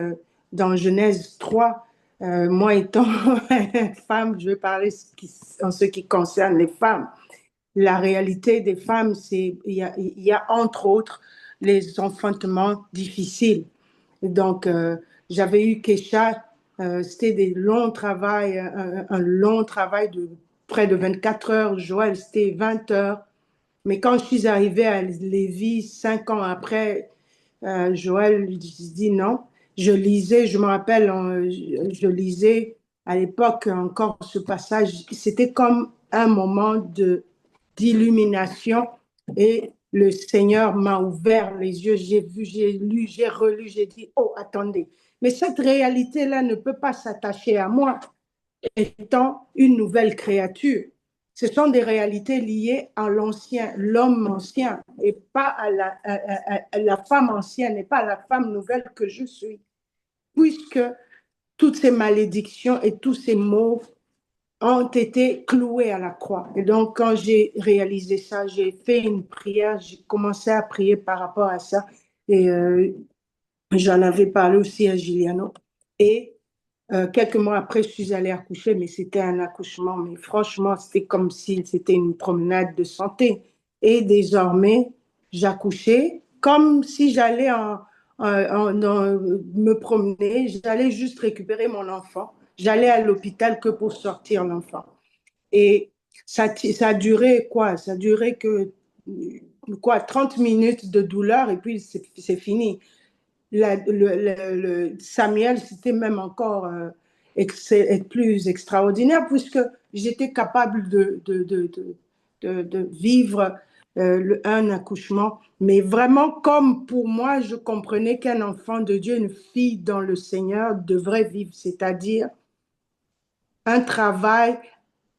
dans Genèse 3, moi étant une femme, je vais parler en ce qui concerne les femmes. la réalité des femmes, il y a entre autres les enfantements difficiles. Et donc, j'avais eu Kesha, c'était des longs travails, un long travail de près de 24 heures. Joël, c'était 20 heures. Mais quand je suis arrivée à Lévis, 5 ans après, Joël lui dit non. Je lisais, je me rappelle, je lisais à l'époque encore ce passage. C'était comme un moment d'illumination et le Seigneur m'a ouvert les yeux. J'ai vu, j'ai lu, j'ai relu, j'ai dit, oh, attendez, mais cette réalité-là ne peut pas s'attacher à moi étant une nouvelle créature. Ce sont des réalités liées à l'ancien, l'homme ancien, et pas à la femme ancienne, et pas à la femme nouvelle que je suis. Puisque toutes ces malédictions et tous ces maux ont été cloués à la croix. Et donc, quand j'ai réalisé ça, j'ai fait une prière, j'ai commencé à prier par rapport à ça. Et j'en avais parlé aussi à Giuliano. Et quelques mois après, je suis allée accoucher, mais c'était un accouchement. Mais franchement, c'était comme si c'était une promenade de santé. Et désormais, j'accouchais comme si j'allais me promener. J'allais juste récupérer mon enfant. J'allais à l'hôpital que pour sortir l'enfant. Et ça a duré quoi? Ça a duré que quoi, 30 minutes de douleur et puis c'est fini. Samuel, c'était même encore plus extraordinaire puisque j'étais capable de vivre un accouchement, mais vraiment comme pour moi, je comprenais qu'un enfant de Dieu, une fille dans le Seigneur devrait vivre, c'est-à-dire un travail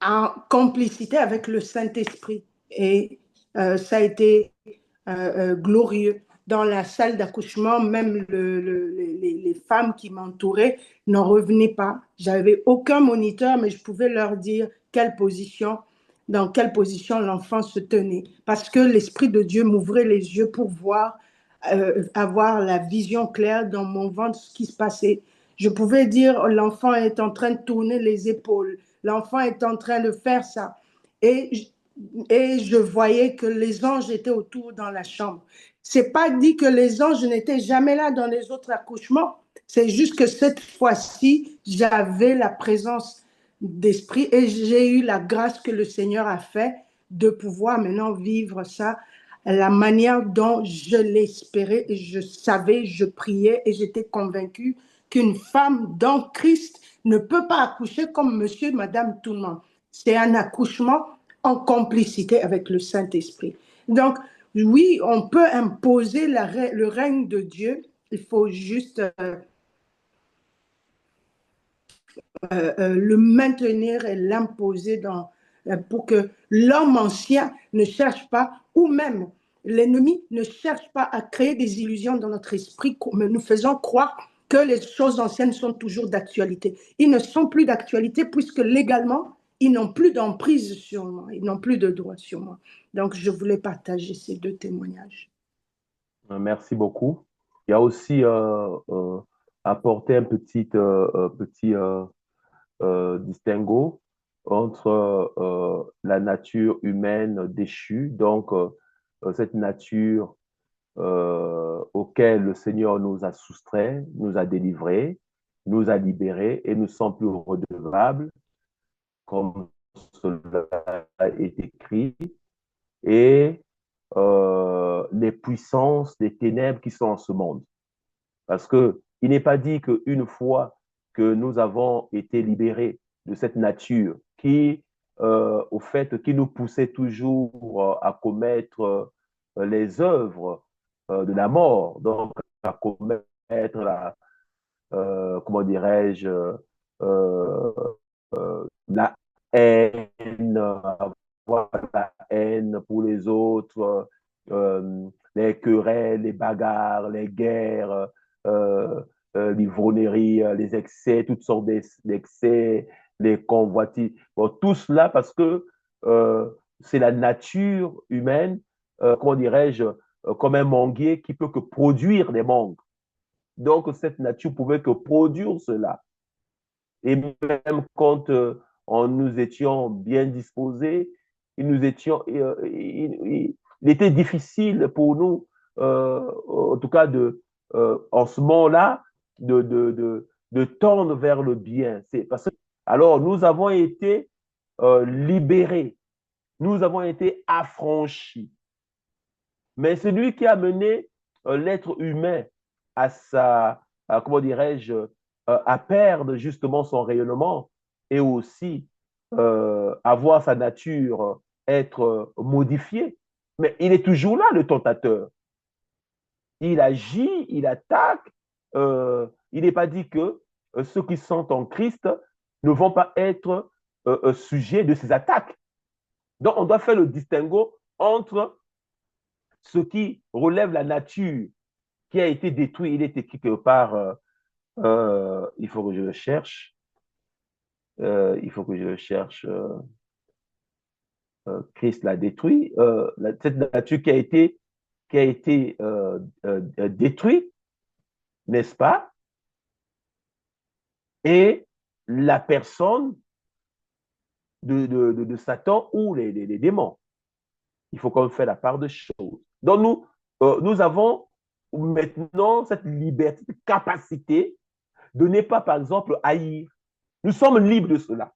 en complicité avec le Saint-Esprit. Et ça a été glorieux. Dans la salle d'accouchement, même les femmes qui m'entouraient n'en revenaient pas. J'avais aucun moniteur, mais je pouvais leur dire dans quelle position l'enfant se tenait. Parce que l'Esprit de Dieu m'ouvrait les yeux pour voir, avoir la vision claire dans mon ventre ce qui se passait. Je pouvais dire, l'enfant est en train de tourner les épaules, l'enfant est en train de faire ça. Et et je voyais que les anges étaient autour dans la chambre. C'est pas dit que les anges n'étaient jamais là dans les autres accouchements. C'est juste que cette fois-ci, j'avais la présence d'esprit et j'ai eu la grâce que le Seigneur a fait de pouvoir maintenant vivre ça la manière dont je l'espérais et je savais, je priais et j'étais convaincue qu'une femme dans Christ ne peut pas accoucher comme monsieur et madame tout le monde. C'est un accouchement en complicité avec le Saint-Esprit. Donc, oui, on peut imposer le règne de Dieu. Il faut juste le maintenir et l'imposer pour que l'homme ancien ne cherche pas, ou même l'ennemi ne cherche pas à créer des illusions dans notre esprit, nous faisant croire que les choses anciennes sont toujours d'actualité. Ils ne sont plus d'actualité puisque légalement, ils n'ont plus d'emprise sur moi, ils n'ont plus de droit sur moi. Donc, je voulais partager ces deux témoignages. Merci beaucoup. Il y a aussi apporté un petit distinguo entre la nature humaine déchue, donc cette nature auquel le Seigneur nous a soustraits, nous a délivrés, nous a libérés et nous sommes plus redevables, comme cela est écrit, et les puissances des ténèbres qui sont en ce monde. Parce qu'il n'est pas dit qu'une fois que nous avons été libérés de cette nature au fait, qui nous poussait toujours à commettre les œuvres de la mort, donc à commettre comment dirais-je, euh, la haine, avoir la haine pour les autres, les querelles, les bagarres, les guerres, l'ivrognerie, les excès, toutes sortes d'excès, les convoitises. Bon, tout cela parce que c'est la nature humaine, comment dirais-je, comme un manguier qui peut que produire des mangues. Donc, cette nature pouvait que produire cela. Et même quand nous étions bien disposés, nous étions, il était difficile pour nous, en tout cas, en ce moment-là, de tendre vers le bien. Alors, nous avons été libérés, nous avons été affranchis. Mais celui qui a mené l'être humain comment dirais-je, à perdre justement son rayonnement et aussi avoir sa nature être modifiée. Mais il est toujours là, le tentateur. Il agit, il attaque. Il n'est pas dit que ceux qui sont en Christ ne vont pas être sujets de ces attaques. Donc, on doit faire le distinguo entre ce qui relève la nature qui a été détruit. Il est écrit quelque part, il faut que je le cherche. Il faut que je le cherche. Christ l'a détruit. Cette nature qui a été détruite, n'est-ce pas? Et la personne de Satan ou les démons. Il faut qu'on fasse la part de choses. Donc, nous avons maintenant cette liberté, cette capacité de ne pas, par exemple, haïr. Nous sommes libres de cela.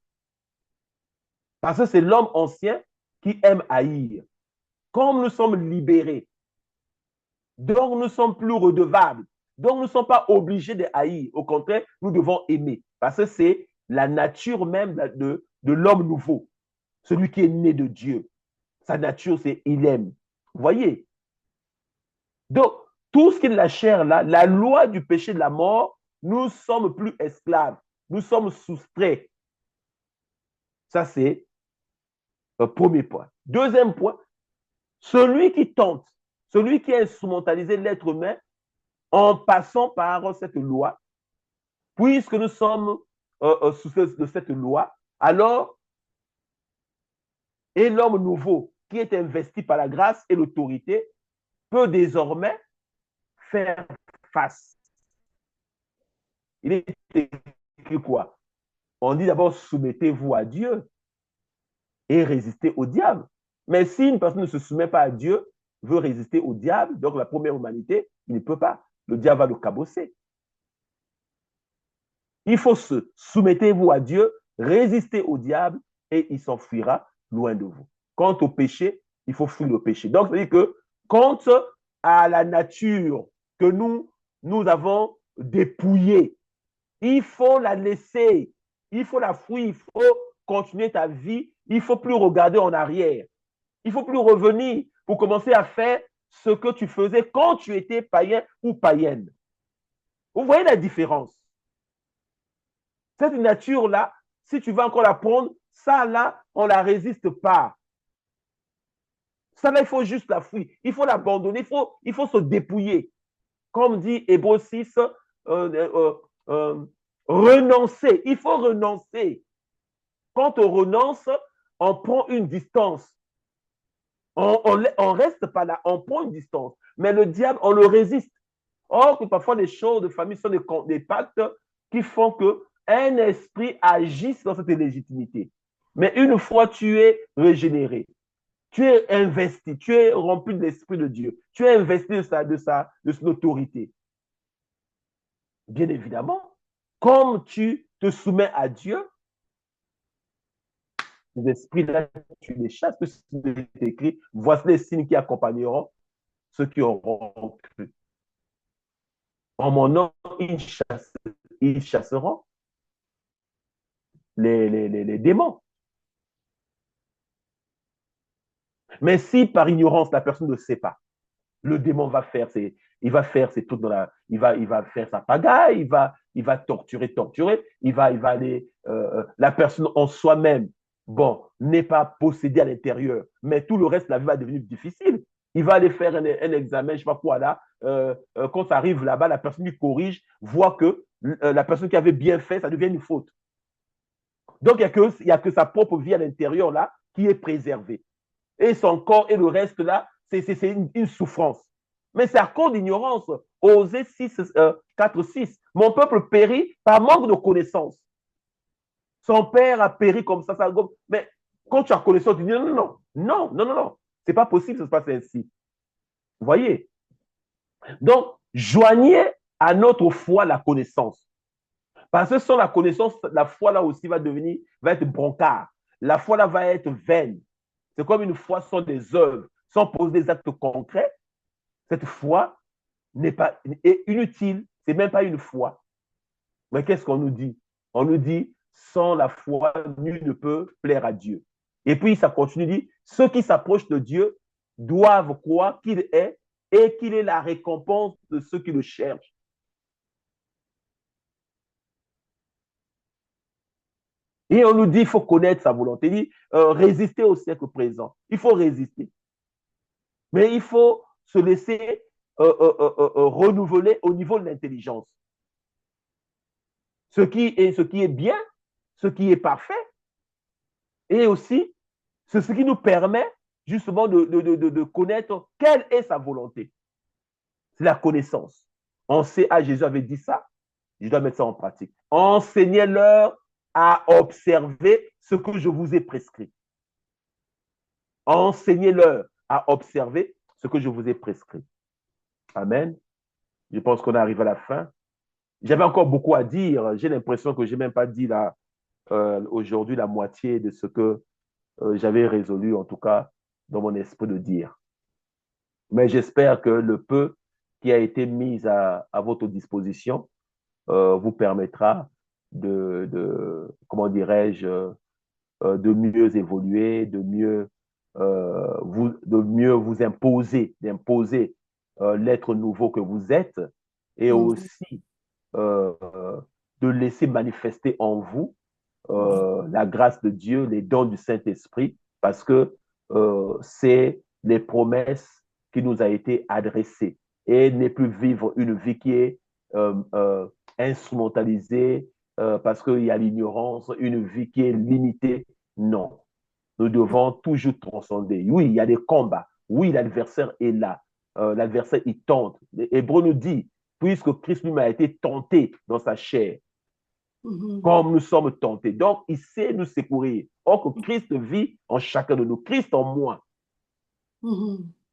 Parce que c'est l'homme ancien qui aime haïr. Comme nous sommes libérés, donc nous ne sommes plus redevables. Donc nous ne sommes pas obligés de haïr. Au contraire, nous devons aimer. Parce que c'est la nature même de l'homme nouveau. Celui qui est né de Dieu. Sa nature, c'est il aime. Vous voyez? Donc, tout ce qui est de la chair, là, la loi du péché de la mort, nous ne sommes plus esclaves. Nous sommes soustraits. Ça, c'est le premier point. Deuxième point, celui qui tente, celui qui a instrumentalisé l'être humain en passant par cette loi, puisque nous sommes sous de cette loi, alors, et l'homme nouveau qui est investi par la grâce et l'autorité peut désormais faire face. Il est écrit quoi? On dit d'abord soumettez-vous à Dieu et résistez au diable. Mais si une personne ne se soumet pas à Dieu, veut résister au diable, donc la première humanité, il ne peut pas. Le diable va le cabosser. Il faut se soumettez-vous à Dieu, résistez au diable et il s'enfuira loin de vous. Quant au péché, il faut fuir le péché. Donc, c'est-à-dire que quant à la nature que nous avons dépouillée, il faut la laisser, il faut la fuir, il faut continuer ta vie, il ne faut plus regarder en arrière, il ne faut plus revenir pour commencer à faire ce que tu faisais quand tu étais païen ou païenne. Vous voyez la différence? Cette nature-là, si tu veux encore la prendre, ça là, on ne la résiste pas. Ça là, il faut juste la fuir, il faut l'abandonner, il faut se dépouiller. Comme dit Hébreux 6, renoncer, il faut renoncer. Quand on renonce, on prend une distance. On ne reste pas là, on prend une distance. Mais le diable, on le résiste. Or, que parfois, les choses de famille sont des pactes qui font qu'un esprit agisse dans cette légitimité. Mais une fois tu es régénéré, tu es investi, tu es rempli de l'Esprit de Dieu, tu es investi de son autorité. Bien évidemment, comme tu te soumets à Dieu, les esprits-là, tu les chasses, parce que c'est écrit, voici les signes qui accompagneront ceux qui auront cru. En mon nom, ils chasseront les démons. Mais si par ignorance, la personne ne sait pas, le démon va faire ses trucs il va faire sa pagaille, il va torturer, il va aller, la personne en soi-même, bon, n'est pas possédée à l'intérieur, mais tout le reste, la vie va devenir difficile. Il va aller faire un examen, je ne sais pas quoi là, quand ça arrive là-bas, la personne qui corrige voit que la personne qui avait bien fait, ça devient une faute. Donc, il n'y a que sa propre vie à l'intérieur là qui est préservée. Et son corps et le reste là, c'est une souffrance. Mais c'est à cause d'ignorance. Osée 4, 6. Mon peuple périt par manque de connaissance. Son père a péri comme ça. Mais Quand tu as connaissance, tu dis non, non, non, non, non, non, non. C'est pas possible que ça se passe ainsi. Vous voyez? Donc, joignez à notre foi la connaissance. Parce que sans la connaissance, la foi là aussi va être broncard. La foi là va être vaine. C'est comme une foi sans des œuvres, sans poser des actes concrets. Cette foi est inutile. C'est même pas une foi. Mais qu'est-ce qu'on nous dit? On nous dit, sans la foi, nul ne peut plaire à Dieu. Et puis, ça continue, dit, ceux qui s'approchent de Dieu doivent croire qu'il est et qu'il est la récompense de ceux qui le cherchent. Et on nous dit, il faut connaître sa volonté. Il dit, résister au siècle présent. Il faut résister. Mais il faut se laisser renouveler au niveau de l'intelligence. Ce qui est bien, ce qui est parfait, et aussi c'est ce qui nous permet justement de connaître quelle est sa volonté. C'est la connaissance. On sait, Jésus avait dit ça, je dois mettre ça en pratique. Enseignez-leur à observer ce que je vous ai prescrit. Enseignez-leur à observer ce que je vous ai prescrit. Amen. Je pense qu'on arrive à la fin. J'avais encore beaucoup à dire. J'ai l'impression que je n'ai même pas dit là, aujourd'hui la moitié de ce que j'avais résolu, en tout cas, dans mon esprit de dire. Mais j'espère que le peu qui a été mis à votre disposition vous permettra comment dirais-je, de mieux évoluer, de mieux vous imposer, d'imposer l'être nouveau que vous êtes et aussi euh, de laisser manifester en vous la grâce de Dieu, les dons du Saint-Esprit, parce que c'est les promesses qui nous a été adressées et ne plus vivre une vie qui est instrumentalisée parce qu'il y a l'ignorance, une vie qui est limitée. Non, nous devons toujours transcender. Oui, il y a des combats. Oui, l'adversaire est là. L'adversaire, il tente. Hébreu nous dit, puisque Christ lui a été tenté dans sa chair, comme nous sommes tentés. Donc, il sait nous secourir. Or que Christ vit en chacun de nous, Christ en moi.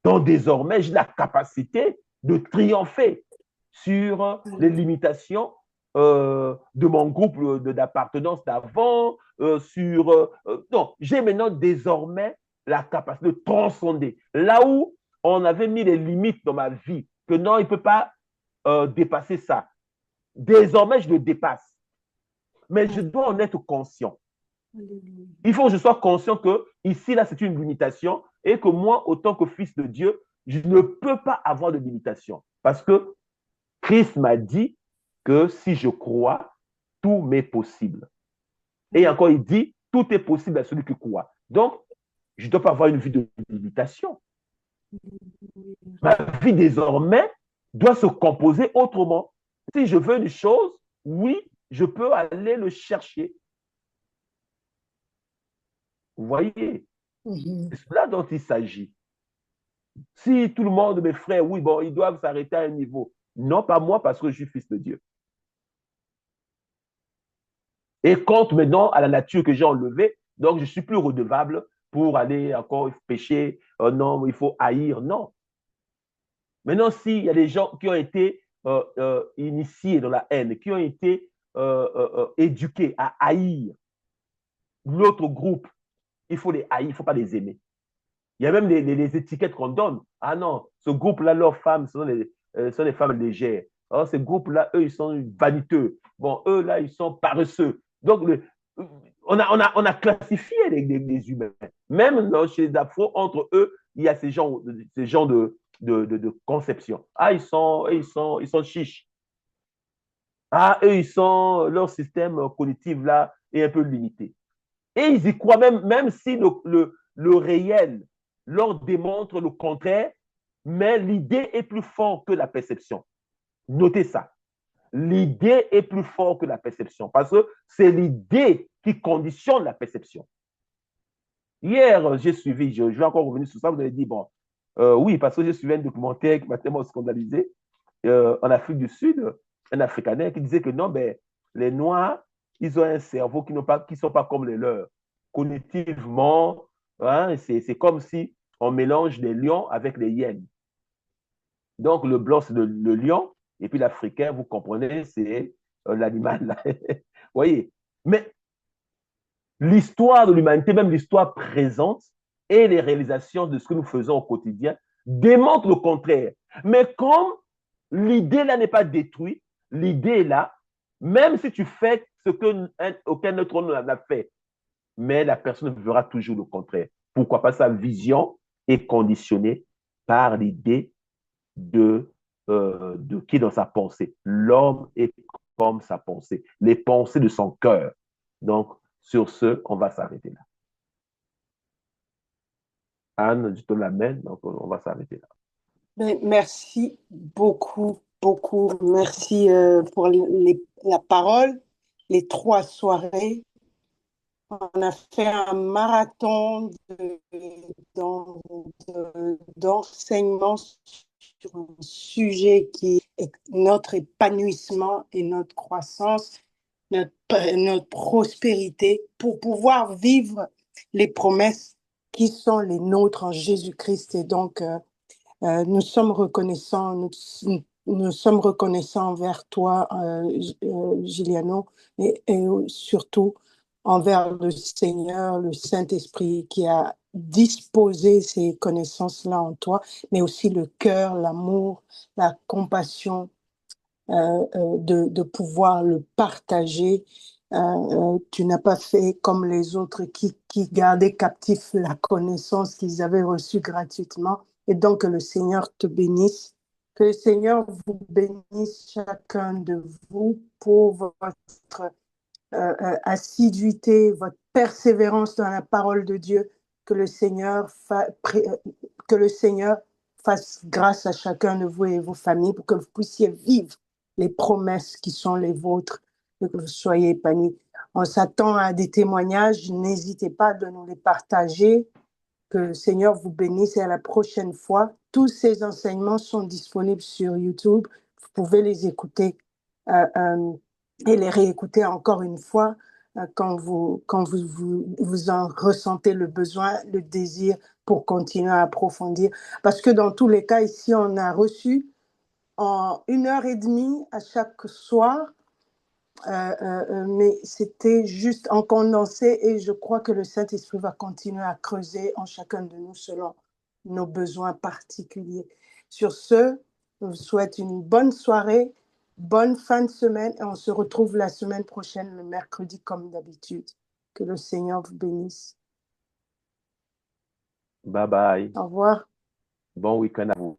Donc, désormais, j'ai la capacité de triompher sur les limitations de mon groupe d'appartenance d'avant, non, j'ai maintenant désormais la capacité de transcender. Là où on avait mis les limites dans ma vie, que non, il ne peut pas dépasser ça. Désormais, je le dépasse. Mais je dois en être conscient. Il faut que je sois conscient que ici, là, c'est une limitation et que moi, autant que fils de Dieu, je ne peux pas avoir de limitation. Parce que Christ m'a dit que si je crois, tout m'est possible. Et encore, il dit, tout est possible à celui qui croit. Donc, je ne dois pas avoir une vie de limitation. Ma vie, désormais, doit se composer autrement. Si je veux une chose, oui, je peux aller le chercher. Vous voyez, c'est cela dont il s'agit. Si tout le monde, mes frères, oui, bon, ils doivent s'arrêter à un niveau. Non, pas moi, parce que je suis fils de Dieu. Et compte maintenant à la nature que j'ai enlevée, donc je ne suis plus redevable pour aller encore pécher. Non, il faut haïr. Non. Maintenant, s'il y a des gens qui ont été initiés dans la haine, qui ont été éduqués à haïr l'autre groupe, il faut les haïr, il ne faut pas les aimer. Il y a même les étiquettes qu'on donne. Ah non, ce groupe-là, leurs femmes sont des femmes légères. Alors, ce groupe-là, eux, ils sont vaniteux. Bon, eux, là, ils sont paresseux. Donc, on a classifié les humains. Même chez les Afro, entre eux, il y a ces genres de conception. Ah, ils sont chiches. Ah, eux, leur système cognitif, là, est un peu limité. Et ils y croient même si le réel leur démontre le contraire, mais l'idée est plus forte que la perception. Notez ça. L'idée est plus forte que la perception parce que c'est l'idée qui conditionne la perception. Hier, j'ai suivi, je vais encore revenir sur ça, vous avez dit, bon, oui, parce que j'ai suivi un documentaire qui m'a tellement scandalisé en Afrique du Sud, un Africaner qui disait que non, ben, les Noirs, ils ont un cerveau qui ne sont pas comme les leurs. cognitivement, hein, c'est comme si on mélange les lions avec les hyènes. Donc, le blanc, c'est le lion, et puis l'africain, vous comprenez, c'est l'animal. Vous voyez? Mais l'histoire de l'humanité, même l'histoire présente et les réalisations de ce que nous faisons au quotidien démontrent le contraire. Mais comme l'idée là n'est pas détruite, l'idée est là, même si tu fais ce qu'aucun autre homme n'a fait, mais la personne verra toujours le contraire. Pourquoi? Parce que sa vision est conditionnée par l'idée de qui est dans sa pensée. L'homme est comme sa pensée, les pensées de son cœur. Donc, sur ce, on va s'arrêter là. Anne, je te l'amène, donc on va s'arrêter là. Ben, merci beaucoup, beaucoup. Merci pour la parole, les 3 soirées. On a fait un marathon d'enseignement sur un sujet qui est notre épanouissement et notre croissance, notre prospérité pour pouvoir vivre les promesses qui sont les nôtres en Jésus-Christ. Et donc, nous sommes reconnaissants, nous sommes reconnaissants envers toi, Giuliano, et surtout envers le Seigneur, le Saint-Esprit qui a disposé ces connaissances-là en toi, mais aussi le cœur, l'amour, la compassion, de pouvoir le partager. Tu n'as pas fait comme les autres qui gardaient captif la connaissance qu'ils avaient reçue gratuitement. Et donc, que le Seigneur te bénisse. Que le Seigneur vous bénisse chacun de vous pour votre assiduité, votre persévérance dans la parole de Dieu. Que le Seigneur, que le Seigneur fasse grâce à chacun de vous et vos familles pour que vous puissiez vivre les promesses qui sont les vôtres, que vous soyez épanouis. On s'attend à des témoignages, n'hésitez pas de nous les partager. Que le Seigneur vous bénisse et à la prochaine fois. Tous ces enseignements sont disponibles sur YouTube. Vous pouvez les écouter et les réécouter encore une fois quand vous en ressentez le besoin, le désir pour continuer à approfondir. Parce que dans tous les cas, ici, on a reçu en 1 heure et demie à chaque soir, mais c'était juste en condensé et je crois que le Saint-Esprit va continuer à creuser en chacun de nous selon nos besoins particuliers. Sur ce, je vous souhaite une bonne soirée, bonne fin de semaine et on se retrouve la semaine prochaine, le mercredi comme d'habitude. Que le Seigneur vous bénisse. Bye bye. Au revoir. Bon week-end à vous.